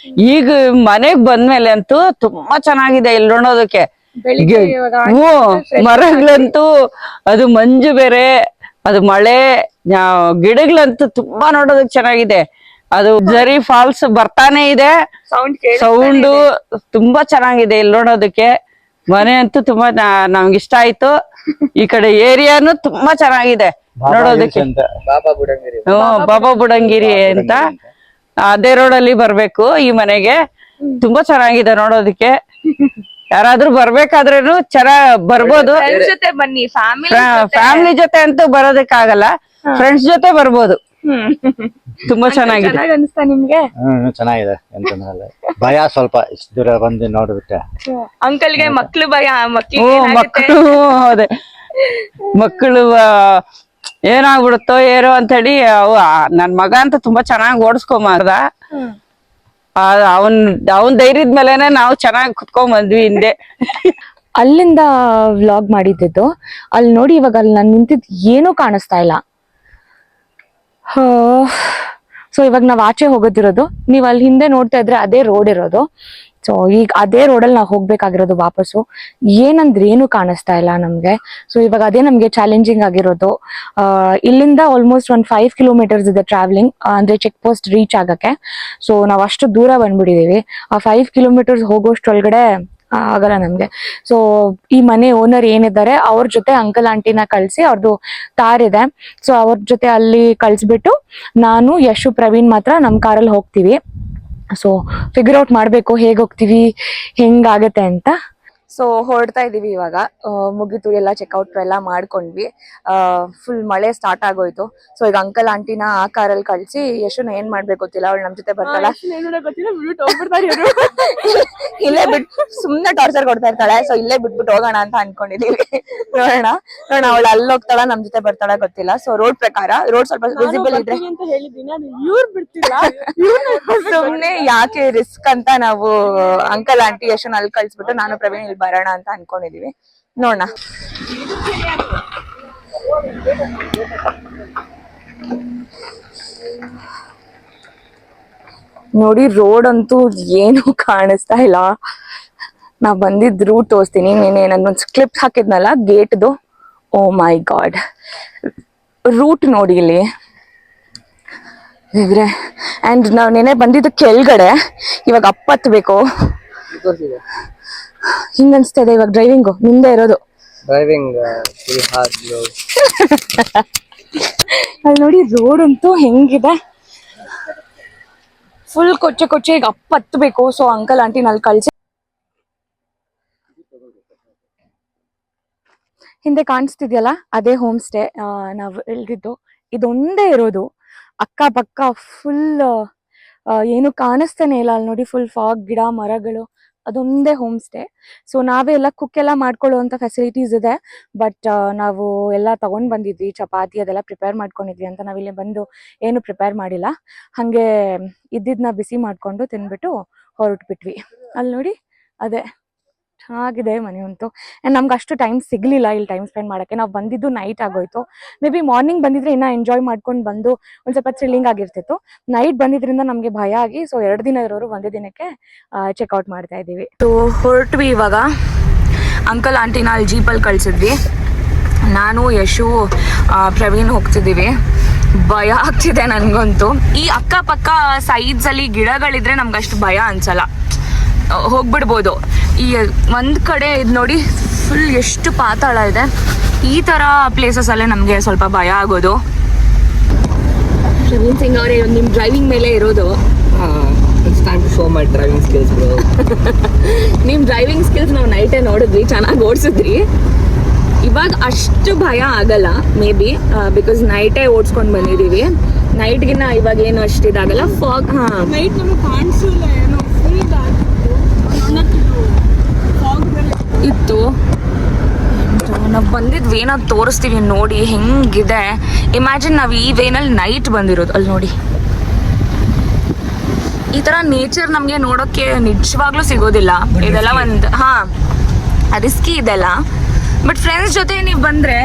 ಈಗ ಮನೆಗ್ ಬಂದ್ಮೇಲೆ ಅಂತೂ ತುಂಬಾ ಚೆನ್ನಾಗಿದೆ ಇಲ್ಲಿ ನೋಡೋದಕ್ಕೆ. ಮರಗಳಂತೂ ಅದು ಮಂಜು ಬೇರೆ, ಅದು ಮಳೆ, ಗಿಡಗಳಂತೂ ತುಂಬಾ ನೋಡೋದಕ್ ಚೆನ್ನಾಗಿದೆ. ಅದು ಜರಿ ಫಾಲ್ಸ್ ಬರ್ತಾನೆ ಇದೆ, ಸೌಂಡು ತುಂಬಾ ಚೆನ್ನಾಗಿದೆ ಇಲ್ಲಿ ನೋಡೋದಕ್ಕೆ. ಮನೆ ಅಂತೂ ತುಂಬಾ ನಮ್ಗೆ ಇಷ್ಟ ಆಯ್ತು. ಈ ಕಡೆ ಏರಿಯಾನು ತುಂಬಾ ಚೆನ್ನಾಗಿದೆ ನೋಡೋದಕ್ಕೆ. ಬಾಬಾ ಬುಡಂಗಿರಿ ಅಂತ ಅದೇ ರೋಡಲ್ಲಿ ಬರ್ಬೇಕು ಈ ಮನೆಗೆ. ತುಂಬಾ ಚೆನ್ನಾಗಿದೆ ನೋಡೋದಕ್ಕೆ. ಯಾರಾದ್ರೂ ಬರ್ಬೇಕಾದ್ರೇನು ಚೆನ್ನಾಗ್ ಬರ್ಬೋದು. ಜೊತೆ ಬನ್ನಿ, ಫ್ಯಾಮಿಲಿ ಜೊತೆ ಅಂತೂ ಬರೋದಕ್ಕಾಗಲ್ಲ, ಫ್ರೆಂಡ್ಸ್ ಜೊತೆ ಬರ್ಬೋದು. ತುಂಬಾ ಚೆನ್ನಾಗಿದೆ. ಅನಿಸ್ತಾ ನಿಮ್ಗೆ? ಚೆನ್ನಾಗಿದೆ, ಎಂತ ಭಯ ಸ್ವಲ್ಪ ಇಷ್ಟು ದೂರ ಬಂದು ನೋಡ್ಬಿಟ್ಟೆ. ಅಂಕಲ್ಗೆ ಮಕ್ಳು ಭಯ, ಮಕ್ಕಳು ಹೌದೇ, ಮಕ್ಕಳು ಏನಾಗ್ಬಿಡುತ್ತೋ ಏನೋ ಅಂತ ಹೇಳಿ ನನ್ ಮಗ ಅಂತ ತುಂಬಾ ಚೆನ್ನಾಗಿ ಓಡಿಸ್ಕೊಂಬಾರ್ದ. ಅವನ್ ಧೈರ್ಯದ ಮೇಲೆನೆ ನಾವು ಚೆನ್ನಾಗಿ ಕುತ್ಕೊಂಡ್ ಬಂದ್ವಿ ಹಿಂದೆ. ಅಲ್ಲಿಂದ ವ್ಲಾಗ್ ಮಾಡಿದ್ದು. ಅಲ್ಲಿ ನೋಡಿ ಇವಾಗ ಅಲ್ಲಿ ನಾನು ನಿಂತಿದ್ ಏನೂ ಕಾಣಿಸ್ತಾ ಇಲ್ಲ. ಸೊ ಇವಾಗ ನಾವ್ ಆಚೆ ಹೋಗೋದಿರೋದು. ನೀವ್ ಅಲ್ಲಿ ಹಿಂದೆ ನೋಡ್ತಾ ಇದ್ರೆ ಅದೇ ರೋಡ್ ಇರೋದು. ಸೊ ಈಗ ಅದೇ ರೋಡಲ್ಲಿ ನಾವು ಹೋಗ್ಬೇಕಾಗಿರೋದು ವಾಪಸ್ಸು. ಏನಂದ್ರೆ ಏನು ಕಾಣಿಸ್ತಾ ಇಲ್ಲ ನಮ್ಗೆ. ಸೊ ಇವಾಗ ಅದೇ ನಮ್ಗೆ ಚಾಲೆಂಜಿಂಗ್ ಆಗಿರೋದು. ಇಲ್ಲಿಂದ ಆಲ್ಮೋಸ್ಟ್ 5 ಕಿಲೋಮೀಟರ್ಸ್ ಇದೆ ಟ್ರಾವೆಲಿಂಗ್, ಅಂದ್ರೆ ಚೆಕ್ ಪೋಸ್ಟ್ ರೀಚ್ ಆಗಕ್ಕೆ. ಸೊ ನಾವ್ ಅಷ್ಟು ದೂರ ಬಂದ್ಬಿಟ್ಟಿದೀವಿ. ಆ 5 ಕಿಲೋಮೀಟರ್ಸ್ ಹೋಗೋಷ್ಟ್ರೊಳಗಡೆ ಆಗಲ್ಲ ನಮ್ಗೆ. ಸೊ ಈ ಮನೆ ಓನರ್ ಏನಿದ್ದಾರೆ ಅವ್ರ ಜೊತೆ ಅಂಕಲ್ ಆಂಟಿನ ಕಳ್ಸಿ, ಅವ್ರದ್ದು ಕಾರ್ ಇದೆ. ಸೊ ಅವ್ರ ಜೊತೆ ಅಲ್ಲಿ ಕಳ್ಸ್ಬಿಟ್ಟು ನಾನು ಯಶು ಪ್ರವೀಣ್ ಮಾತ್ರ ನಮ್ ಕಾರಲ್ಲಿ ಹೋಗ್ತೀವಿ. ಸೊ ಫಿಗರ್ ಔಟ್ ಮಾಡ್ಬೇಕು ಹೇಗ್ ಹೋಗ್ತೀವಿ, ಹೆಂಗಾಗತ್ತೆ ಅಂತ. ಸೊ ಹೊರಡ್ತಾ ಇದೀವಿ ಇವಾಗ. ಮುಗೀತು, ಎಲ್ಲ ಚೆಕ್ಔಟ್ ಎಲ್ಲ ಮಾಡ್ಕೊಂಡ್ವಿ. ಫುಲ್ ಮಳೆ ಸ್ಟಾರ್ಟ್ ಆಗೋಯ್ತು. ಸೊ ಈಗ ಅಂಕಲ್ ಆಂಟಿನ ಆ ಕಾರಲ್ಲಿ ಕಳ್ಸಿ ಯಶುನ ಏನ್ ಮಾಡ್ಬೇಕು ಗೊತ್ತಿಲ್ಲ, ಅವಳು ನಮ್ ಜೊತೆ ಬರ್ತಾಳ. ಇಲ್ಲೇ ಬಿಟ್ಟು ಸುಮ್ನೆ ಟಾರ್ಚರ್ ಕೊಡ್ತಾ ಇರ್ತಾಳೆ. ಸೊ ಇಲ್ಲೇ ಬಿಟ್ಬಿಟ್ಟು ಹೋಗೋಣ ಅಂತ ಅನ್ಕೊಂಡಿದೀವಿ. ನೋಡೋಣ ಅವಳು ಅಲ್ಲಿ ಹೋಗ್ತಾಳ ನಮ್ ಜೊತೆ ಬರ್ತಾಳ ಗೊತ್ತಿಲ್ಲ. ಸೊ ರೋಡ್ ಪ್ರಕಾರ ರೋಡ್ ಸ್ವಲ್ಪ ವಿಸಿಬಲ್ ಇದ್ರೆ ಸುಮ್ನೆ ಯಾಕೆ ರಿಸ್ಕ್ ಅಂತ ನಾವು ಅಂಕಲ್ ಆಂಟಿ ಯಶುನ ಅಲ್ಲಿ ಕಳ್ಸ್ಬಿಟ್ಟು ನಾನು ಪ್ರವೀಣ್ ಇಲ್ಲಿ ಬರೋಣ ಅಂತ ಅನ್ಕೊಂಡಿದೀವಿ. ನೋಡೋಣ. ನೋಡಿ ರೋಡ್ ಅಂತೂ ಏನು ಕಾಣಿಸ್ತಾ ಇಲ್ಲ. ನಾ ಬಂದಿದ್ ರೂಟ್ ತೋರಿಸ್ತೀನಿ. ನೀನೆ ನನ್ನೊಂದು ಕ್ಲಿಪ್ ಹಾಕಿದ್ನಲ್ಲ ಗೇಟ್ದು, ಓ ಮೈ ಗಾಡ್, ರೂಟ್ ನೋಡಿ ಇಲ್ಲಿ ಇದ್ರೆ. ಅಂಡ್ ನಾವ್ ನೆನೆ ಬಂದಿದ್ದು ಕೆಳಗಡೆ, ಇವಾಗ ಅಪ್ಪತ್ಬೇಕು ಹಿಂಗ ಅನ್ಸ್ತಾ ಇದೆ ಇವಾಗ. ಡ್ರೈವಿಂಗು ನಿಂದೆ ಇರೋದು. ಅಲ್ಲಿ ನೋಡಿ ರೋಡ್ ಅಂತೂ ಹೆಂಗಿದೆ, ಫುಲ್ ಕೊಚ್ಚೆ ಈಗ ಅಪ್ಪತ್ಬೇಕು. ಸೊ ಅಂಕಲ್ ಆಂಟಿ ನಲ್ಲಿ ಕಳ್ಸಿ. ಹಿಂದೆ ಕಾಣಿಸ್ತಿದ್ಯಲ್ಲ ಅದೇ ಹೋಮ್ ಸ್ಟೇ ನಾವು ಇಳ್ದಿದ್ದು. ಇದೊಂದೇ ಇರೋದು. ಅಕ್ಕಪಕ್ಕ ಫುಲ್ ಏನು ಕಾಣಿಸ್ತಾನೆ ಇಲ್ಲ. ಅಲ್ಲಿ ನೋಡಿ ಫುಲ್ ಫಾಗ್, ಗಿಡ ಮರಗಳು, ಅದೊಂದೇ ಹೋಮ್ ಸ್ಟೇ. ಸೊ ನಾವೇ ಎಲ್ಲ ಕುಕ್ ಎಲ್ಲ ಮಾಡ್ಕೊಳ್ಳುವಂತ ಫೆಸಿಲಿಟೀಸ್ ಇದೆ. ಬಟ್ ನಾವು ಎಲ್ಲ ತಗೊಂಡ್ ಬಂದಿದ್ವಿ, ಚಪಾತಿ ಅದೆಲ್ಲ ಪ್ರಿಪೇರ್ ಮಾಡ್ಕೊಂಡಿದ್ವಿ ಅಂತ ನಾವಿಲ್ಲಿ ಬಂದು ಏನು ಪ್ರಿಪೇರ್ ಮಾಡಿಲ್ಲ. ಹಾಗೆ ಇದ್ದಿದ್ನ ಬಿಸಿ ಮಾಡ್ಕೊಂಡು ತಿನ್ಬಿಟ್ಟು ಹೊರಟ್ಬಿಟ್ವಿ. ಅಲ್ಲಿ ನೋಡಿ ಅದೇ ಚೆನ್ನಾಗಿದೆ ಮನೆ ಅಂತೂ. ಆ್ಯಂಡ್ ನಮ್ಗೆ ಅಷ್ಟು ಟೈಮ್ ಸಿಗ್ಲಿಲ್ಲ ಇಲ್ಲಿ ಟೈಮ್ ಸ್ಪೆಂಡ್ ಮಾಡೋಕ್ಕೆ. ನಾವು ಬಂದಿದ್ದು ನೈಟ್ ಆಗೋಯ್ತು. ಮೇ ಬಿ ಮಾರ್ನಿಂಗ್ ಬಂದಿದ್ರೆ ಇನ್ನೂ ಎಂಜಾಯ್ ಮಾಡ್ಕೊಂಡು ಬಂದು ಒಂದು ಸ್ವಲ್ಪ ಥ್ರಿಲ್ಲಿಂಗ್ ಆಗಿರ್ತಿತ್ತು. ನೈಟ್ ಬಂದಿದ್ರಿಂದ ನಮಗೆ ಭಯ ಆಗಿ ಸೊ 2 ದಿನ ಇರೋರು ಒಂದೇ ದಿನಕ್ಕೆ ಚೆಕ್ಔಟ್ ಮಾಡ್ತಾ ಇದ್ದೀವಿ. ಸೊ ಹೊರಟ್ವಿ ಇವಾಗ. ಅಂಕಲ್ ಆಂಟಿನ ಅಲ್ಲಿ ಜೀಪಲ್ಲಿ ಕಳ್ಸಿದ್ವಿ. ನಾನು ಯಶು ಪ್ರವೀಣ್ ಹೋಗ್ತಿದ್ದೀವಿ. ಭಯ ಆಗ್ತಿದೆ ನನಗಂತೂ. ಈ ಅಕ್ಕಪಕ್ಕ ಸೈಡ್ಸಲ್ಲಿ ಗಿಡಗಳಿದ್ರೆ ನಮ್ಗೆ ಅಷ್ಟು ಭಯ ಅನ್ಸಲ್ಲ, ಹೋಗ್ಬಿಡ್ಬೋದು. ಈ ಒಂದು ಕಡೆ ಇದು ನೋಡಿ ಫುಲ್ ಎಷ್ಟು ಪಾತಾಳ ಇದೆ. ಈ ಥರ ಪ್ಲೇಸಸಲ್ಲೇ ನಮಗೆ ಸ್ವಲ್ಪ ಭಯ ಆಗೋದು. ಪ್ರವೀಣ್ ಸಿಂಗ್ ಅವರೇ ನಿಮ್ಮ ಡ್ರೈವಿಂಗ್ ಮೇಲೆ ಇರೋದು. It's time to show my driving skills bro. ನಿಮ್ಮ ಡ್ರೈವಿಂಗ್ ಸ್ಕಿಲ್ಸ್ ನಾವು ನೈಟೇ ನೋಡಿದ್ವಿ, ಚೆನ್ನಾಗಿ ಓಡಿಸಿದ್ರಿ. ಇವಾಗ ಅಷ್ಟು ಭಯ ಆಗಲ್ಲ ಮೇ ಬಿ, ಬಿಕಾಸ್ ನೈಟೇ ಓಡಿಸ್ಕೊಂಡು ಬಂದಿದ್ದೀವಿ. ನೈಟ್ಗಿನ್ನ ಇವಾಗ ಏನು ಅಷ್ಟು ಇದಾಗಲ್ಲ. ಫಾಗ್ ನೈಟ್ ನಮಗೆ ಕಾಣಿಸಿಲ್ಲ, ಏನೋ ಫುಲ್ ಇತ್ತು. ನಾವು ಬಂದಿದ್ದ ವೇನಾಗ ತೋರಿಸ್ತೀವಿ ನೋಡಿ ಹೆಂಗಿದೆ. ಇಮ್ಯಾಜಿನ್ ನಾವು ಈ ವೇನಲ್ಲಿ ನೈಟ್ ಬಂದಿರೋದು. ಅಲ್ಲಿ ನೋಡಿ ಈ ತರ ನೇಚರ್ ನಮ್ಗೆ ನೋಡೋಕೆ ನಿಜವಾಗ್ಲೂ ಸಿಗೋದಿಲ್ಲ. ಇದೆಲ್ಲ ಒಂದು ರಿಸ್ಕಿ ಇದೆಲ್ಲ. ಬಟ್ ಫ್ರೆಂಡ್ಸ್ ಜೊತೆ ನೀವು ಬಂದ್ರೆ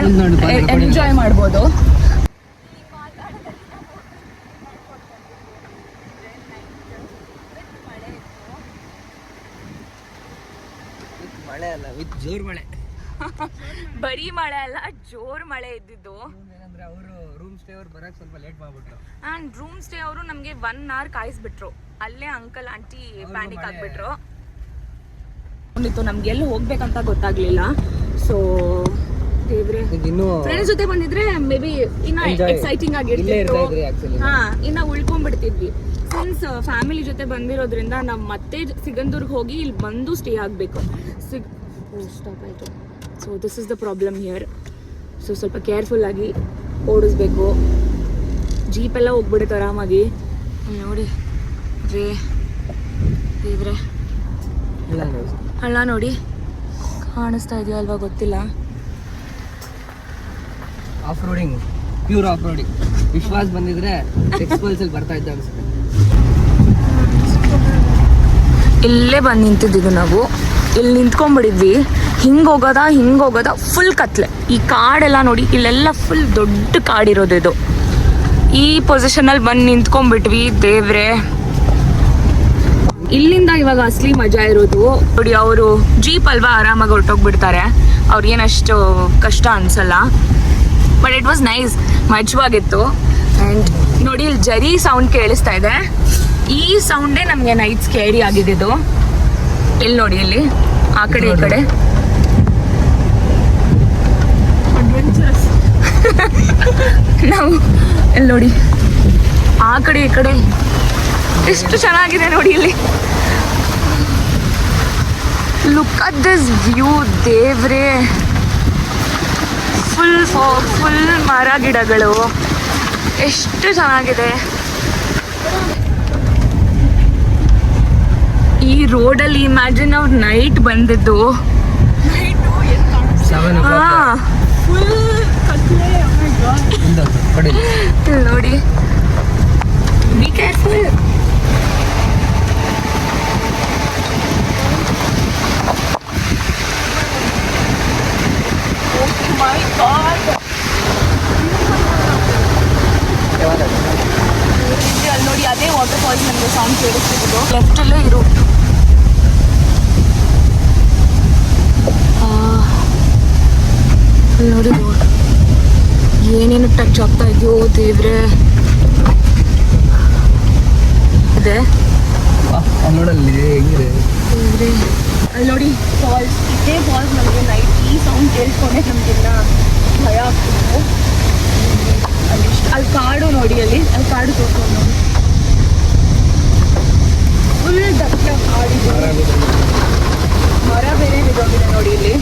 ಎಂಜಾಯ್ ಮಾಡ್ಬೋದು. ಮಳೆ ಅಲ್ಲ, ವಿತ್ ಜೋರ್ ಮಳೆ. ಬರೀ ಮಳೆ ಅಲ್ಲ, ಜೋರ್ ಮಳೆ ಇದ್ದಿದ್ದು. ಏನಂದ್ರೆ ಅವರು ರೂಮ್ ಸ್ಟೇ ಅವ್ರು ಬರಕ್ ಸ್ವಲ್ಪ ಲೇಟ್ ಮಾಡ್ಬಿಟ್ರು. ಅಂಡ್ ರೂಮ್ ಸ್ಟೇ ಅವರು ನಮ್ಗೆ 1 hour ಕಾಯಿಸ್ಬಿಟ್ರು. ಅಲ್ಲೇ ಅಂಕಲ್ ಆಂಟಿ ಪ್ಯಾನಿಕ್ ಆಗ್ಬಿಟ್ರು. ನಮ್ಗೆ ಎಲ್ಲಿ ಹೋಗ್ಬೇಕಂತ ಗೊತ್ತಾಗ್ಲಿಲ್ಲ. ಸೊ ದೇವ್ರೆ, ಫ್ರೆಂಡ್ಸ್ ಜೊತೆ ಬಂದಿದ್ರೆ ಮೇ ಬಿ ಇನ್ನ ಎಕ್ಸೈಟಿಂಗ್ ಆಗಿರ್ತಿತ್ತು. ಇನ್ನ ಉಳ್ಕೊಂಡ್ಬಿಡ್ತಿದ್ವಿ. ಸಿನ್ಸ್ ಫ್ಯಾಮಿಲಿ ಜೊತೆ ಬಂದಿರೋದ್ರಿಂದ ನಾವು ಮತ್ತೆ ಸಿಗಂದೂರ್ಗ್ ಹೋಗಿ ಇಲ್ಲಿ ಬಂದು ಸ್ಟೇ ಆಗಬೇಕು. ಸ್ಟಾಪ್ ಆಯಿತು. So this is the problem here. So ಸ್ವಲ್ಪ ಕೇರ್ಫುಲ್ ಆಗಿ ಓಡಿಸ್ಬೇಕು. ಜೀಪೆಲ್ಲ ಹೋಗ್ಬಿಡುತ್ತೆ ಆರಾಮಾಗಿ. ನೋಡಿ ದೇವ್ರೆ, ಹಳ್ಳ ನೋಡಿ ಕಾಣಿಸ್ತಾ ಇದೆಯಾ ಅಲ್ವಾ ಗೊತ್ತಿಲ್ಲ. Off roading, pure off roading. Vishwas ಬಂದಿದ್ರೆ ಎಕ್ಸ್ಪಲ್ಸ್ ಅಲ್ಲಿ ಬರ್ತಾ ಇದ್ದ ಅನ್ಸುತ್ತೆ. ಇಲ್ಲೇ ಬಂದು ನಿಂತಿದ್ದು ನಾವು. ಇಲ್ಲಿ ನಿಂತ್ಕೊಂಡ್ಬಿಡಿದ್ವಿ. ಹಿಂಗೆ ಹೋಗೋದ ಫುಲ್ ಕತ್ಲೆ. ಈ ಕಾಡೆಲ್ಲ ನೋಡಿ, ಇಲ್ಲೆಲ್ಲ ಫುಲ್ ದೊಡ್ಡ ಕಾಡಿರೋದು ಇದು. ಈ ಪೊಸಿಷನಲ್ಲಿ ಬಂದು ನಿಂತ್ಕೊಂಡ್ಬಿಟ್ವಿ. ದೇವ್ರೆ, ಇಲ್ಲಿಂದ ಇವಾಗ ಅಸಲಿ ಮಜಾ ಇರೋದು ನೋಡಿ. ಅವರು ಜೀಪ್ ಅಲ್ವಾ, ಆರಾಮಾಗಿ ಹೊರಟೋಗ್ಬಿಡ್ತಾರೆ. ಅವ್ರಿಗೇನಷ್ಟು ಕಷ್ಟ ಅನ್ಸಲ್ಲ. ಬಟ್ ಇಟ್ ವಾಸ್ ನೈಸ್, ಮಜವಾಗಿತ್ತು. ಆ್ಯಂಡ್ ನೋಡಿ ಇಲ್ಲಿ ಜರಿ ಸೌಂಡ್ ಕೇಳಿಸ್ತಾ ಇದೆ. ಈ ಸೌಂಡೇ ನಮಗೆ ನೈಟ್ ಸ್ಕೇರಿ ಆಗಿದ್ದು. ಇಲ್ಲಿ ನೋಡಿ, ಇಲ್ಲಿ ಆ ಕಡೆ ಈ ಕಡೆ ನಾವು ಇಲ್ಲಿ ನೋಡಿ ಆ ಕಡೆ ಈ ಕಡೆ ಎಷ್ಟು ಚೆನ್ನಾಗಿದೆ ನೋಡಿ ಇಲ್ಲಿ. Look at this view. ದೇವ್ರೆ, ಫುಲ್ ಮರ ಗಿಡಗಳು ಎಷ್ಟು ಚೆನ್ನಾಗಿದೆ. ಈ ರೋಡಲ್ಲಿ ಇಮ್ಯಾಜಿನ್ ಅವ್ರು ನೈಟ್ ಬಂದಿದ್ದು. ನೋಡಿ, ಬಿ ಕೇರ್ಫುಲ್. ಅಲ್ಲಿ ನೋಡಿ, ಅದೇ ವಾಟರ್ ಫಾಲ್ಸ್ ನಮಗೆ ಸೌಂಡ್ ಕೇಳಿಸ್ತಿದ್ದು. ಲೆಫ್ಟಲ್ಲೇ ಇರು. ನೋಡಿ ಏನೇನು ಟಚ್ ಆಗ್ತಾ ಇದೆಯೋ ದೇವ್ರೆ. ಅದೇ ನೋಡಲ್ಲಿ ಹೆಂಗಿದೆ ದೇವ್ರೆ. ಅಲ್ಲಿ ನೋಡಿ ಫಾಲ್ಸ್. ಇದೇ ಫಾಲ್ಸ್ ನಮಗೆ ನೈಟ್ ಈ ಸೌಂಡ್ ಕೇಳಿಸ್ಕೊಂಡೆ ನಮಗೆಲ್ಲ ಭಯ ಆಗ್ತಿತ್ತು. ಅಲ್ಲಿ ಕಾಡು ನೋಡಿ, ಅಲ್ಲಿ ಕಾಡು ತೋರ್ಕೊಂಡು ನೋಡಿ. ಫುಲ್ ದಟ್ಟ ಕಾಡಿದೆ. ಮರ ಬೇರೆ ಬಿದ್ದೋಗಿದೆ ನೋಡಿ ಇಲ್ಲಿ.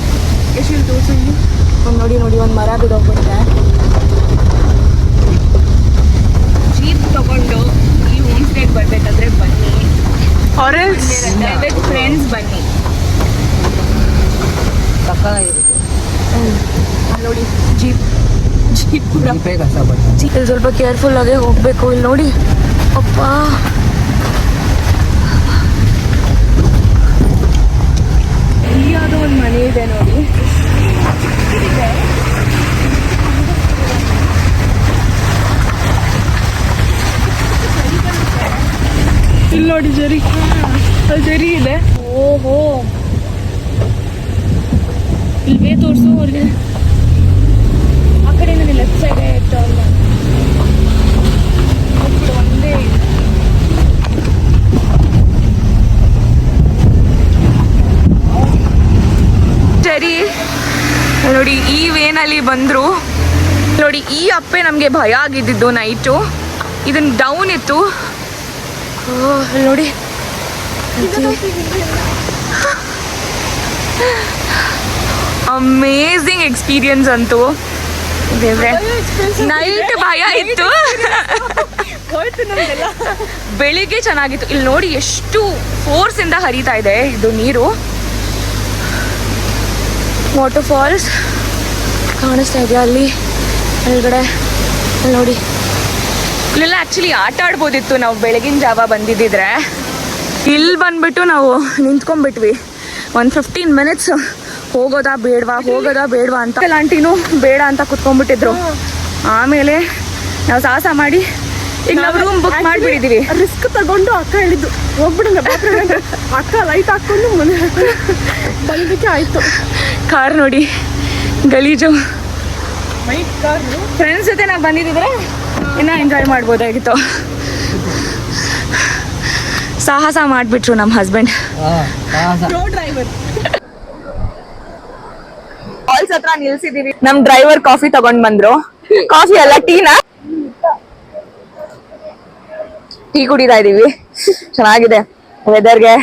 ಎಷ್ಟು ತೋರಿಸಿ ನೋಡಿ, ಒಂದು ಮರ ಬಿದ್ದೋಗ್ಬಿಟ್ಟಿದೆ. ವಿತ್ ಫ್ರೆಂಡ್ಸ್ ಬನ್ನಿ. ಸಕ್ಕತ್ತಾಗಿರುತ್ತೆ. ನೋಡಿ ಜೀಪ್ ಕೂಡ ಜೀಪೇ ಕಷ್ಟಪಟ್ಟು. ಇಲ್ಲಿ ಸ್ವಲ್ಪ ಕೇರ್ಫುಲ್ ಆಗಿ ಹೋಗ್ಬೇಕು. ಇಲ್ಲಿ ನೋಡಿ ಅಪ್ಪ, ಇಲ್ಲಿ ಯಾವುದೋ ಒಂದು ಮನೆ ಇದೆ ನೋಡಿ. ಇಲ್ಲಿ ನೋಡಿ ಜರಿ, ಜರಿ ಇದೆ. ಓಹೋ, ಇಲ್ವೇ ತೋರಿಸು ಅವ್ರಿಗೆ. ಆ ಕಡೆ ನನಗೆ ಲೆಫ್ಟ್ ಸೈಡ್ ಇರ್ತವಲ್ಲ ಒಂದೇ. ಸರಿ ನೋಡಿ, ಈ ವೇನಲ್ಲಿ ಬಂದ್ರು ನೋಡಿ. ಈ ಅಪ್ಪೆ ನಮಗೆ ಭಯ ಆಗಿದ್ದು ನೈಟು. ಇದನ್ನ ಡೌನ್ ಇತ್ತು. ಇಲ್ಲಿ ನೋಡಿ, ಅಮೇಝಿಂಗ್ ಎಕ್ಸ್ಪೀರಿಯನ್ಸ್ ಅಂತೂ. ನೈಟ್ ಭಯ ಇತ್ತು, ಬೆಳಿಗ್ಗೆ ಚೆನ್ನಾಗಿತ್ತು. ಇಲ್ಲಿ ನೋಡಿ ಎಷ್ಟು ಫೋರ್ಸ್ ಇಂದ ಹರಿತಾ ಇದೆ ಇದು ನೀರು. ವಾಟರ್ ಫಾಲ್ಸ್ ಕಾಣಿಸ್ತಾ ಇದೆಯಾ ಅಲ್ಲಿ ಕೆಳಗಡೆ? ಅಲ್ಲಿ ನೋಡಿ, ಇಲ್ಲೆಲ್ಲ ಆ್ಯಕ್ಚುಲಿ ಆಟ ಆಡ್ಬೋದಿತ್ತು ನಾವು ಬೆಳಗಿನ ಜಾವ ಬಂದಿದ್ದಿದ್ರೆ. ಇಲ್ಲಿ ಬಂದ್ಬಿಟ್ಟು ನಾವು ನಿಂತ್ಕೊಂಡ್ಬಿಟ್ವಿ ಒಂದು 15 ಮಿನಿಟ್ಸ್. ಹೋಗೋದಾ ಬೇಡವಾ ಅಂತ ಆಂಟಿನೂ ಬೇಡ ಅಂತ ಕುತ್ಕೊಂಡ್ಬಿಟ್ಟಿದ್ರು. ಆಮೇಲೆ ನಾವು ಸಾಹಸ ಮಾಡಿ ಈಗ ನಾವು ರೂಮ್ ಬುಕ್ ಮಾಡಿಬಿಟ್ಟಿದ್ದೀವಿ. ರಿಸ್ಕ್ ತಗೊಂಡು ಅಕ್ಕ ಹೇಳಿದ್ದು ಹೋಗ್ಬಿಡೋಣ ಅಕ್ಕ ಲೈಟ್ ಹಾಕೊಂಡು ಮನೆ ಹಾಕೊಂಡು ಬಂದಕ್ಕೆ ಆಯ್ತು. ಕಾರ್ ನೋಡಿ ಗಲೀಜು. ಫ್ರೆಂಡ್ಸ್ ಜೊತೆ ನಾವು ಬಂದಿದ್ದಿದ್ರೆ ಇನ್ನೂ ಎಂಜಾಯ್ ಮಾಡ್ಬೋದಾಗಿತ್ತು. ಸಾಹಸ ಮಾಡಿಬಿಟ್ರು ನಮ್ಮ ಹಸ್ಬೆಂಡ್. ಫಾಲ್ಸ್ ಹತ್ರ ನಿಲ್ಸಿದೀವಿ. ನಮ್ ಡ್ರೈವರ್ ಕಾಫಿ ತಗೊಂಡ್ ಬಂದ್ರು. ಕಾಫಿ ಅಲ್ಲ, ಟೀನಾ? ಟೀ ಕುಡಿತಾ ಇದೀವಿ. ಚೆನ್ನಾಗಿದೆ ವೆದರ್ಗೆ.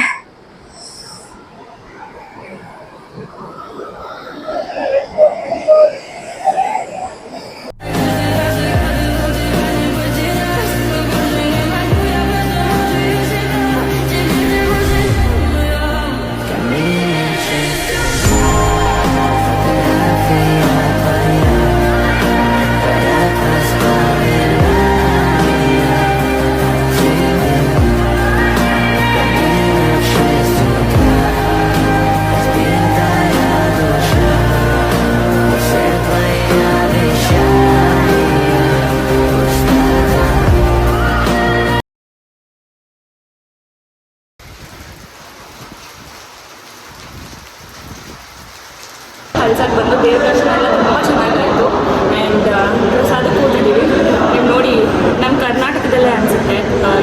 ಕಳ್ಸಕ್ಕೆ ಬಂದು ದೇವ್ರ ದರ್ಶನ ಎಲ್ಲ ತುಂಬ ಚೆನ್ನಾಗಾಯಿತು. ಆ್ಯಂಡ್ ಪ್ರಸಾದಕ್ಕೆ ಹೋಗಿದ್ದೀವಿ. ನೀವು ನೋಡಿ, ನಮ್ಮ ಕರ್ನಾಟಕದಲ್ಲೇ ಅನಿಸುತ್ತೆ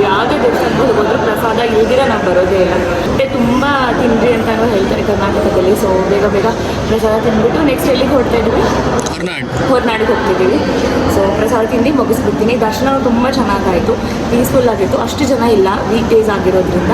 ಯಾವುದೇ ದೇವಸ್ಥಾನಕ್ಕೆ ಹೋದರೂ ಪ್ರಸಾದ ಇಲ್ದಿರ ನಾವು ಬರೋದೇ ಇಲ್ಲ. ಮತ್ತು ತುಂಬ ತಿಂದ್ರಿ ಅಂತಲೂ ಹೇಳ್ತಾರೆ ಕರ್ನಾಟಕದಲ್ಲಿ. ಸೊ ಬೇಗ ಬೇಗ ಪ್ರಸಾದ ತಿಂದ್ಬಿಟ್ಟು ನೆಕ್ಸ್ಟ್ ಎಲ್ಲಿಗೆ ಹೊರಡ್ತಾ ಇದ್ದೀವಿ? ಹೊರನಾಡಿಗೆ ಹೋಗ್ತಿದ್ದೀವಿ. ಸೊ ಪ್ರಸಾದ ತಿಂದು ಮುಗಿಸ್ಬಿಡ್ತೀನಿ. ದರ್ಶನ ತುಂಬ ಚೆನ್ನಾಗಾಯಿತು, ಪೀಸ್ಫುಲ್ ಆಗಿತ್ತು. ಅಷ್ಟು ಜನ ಇಲ್ಲ, ವೀಕ್ ಡೇಸ್ ಆಗಿರೋದ್ರಿಂದ.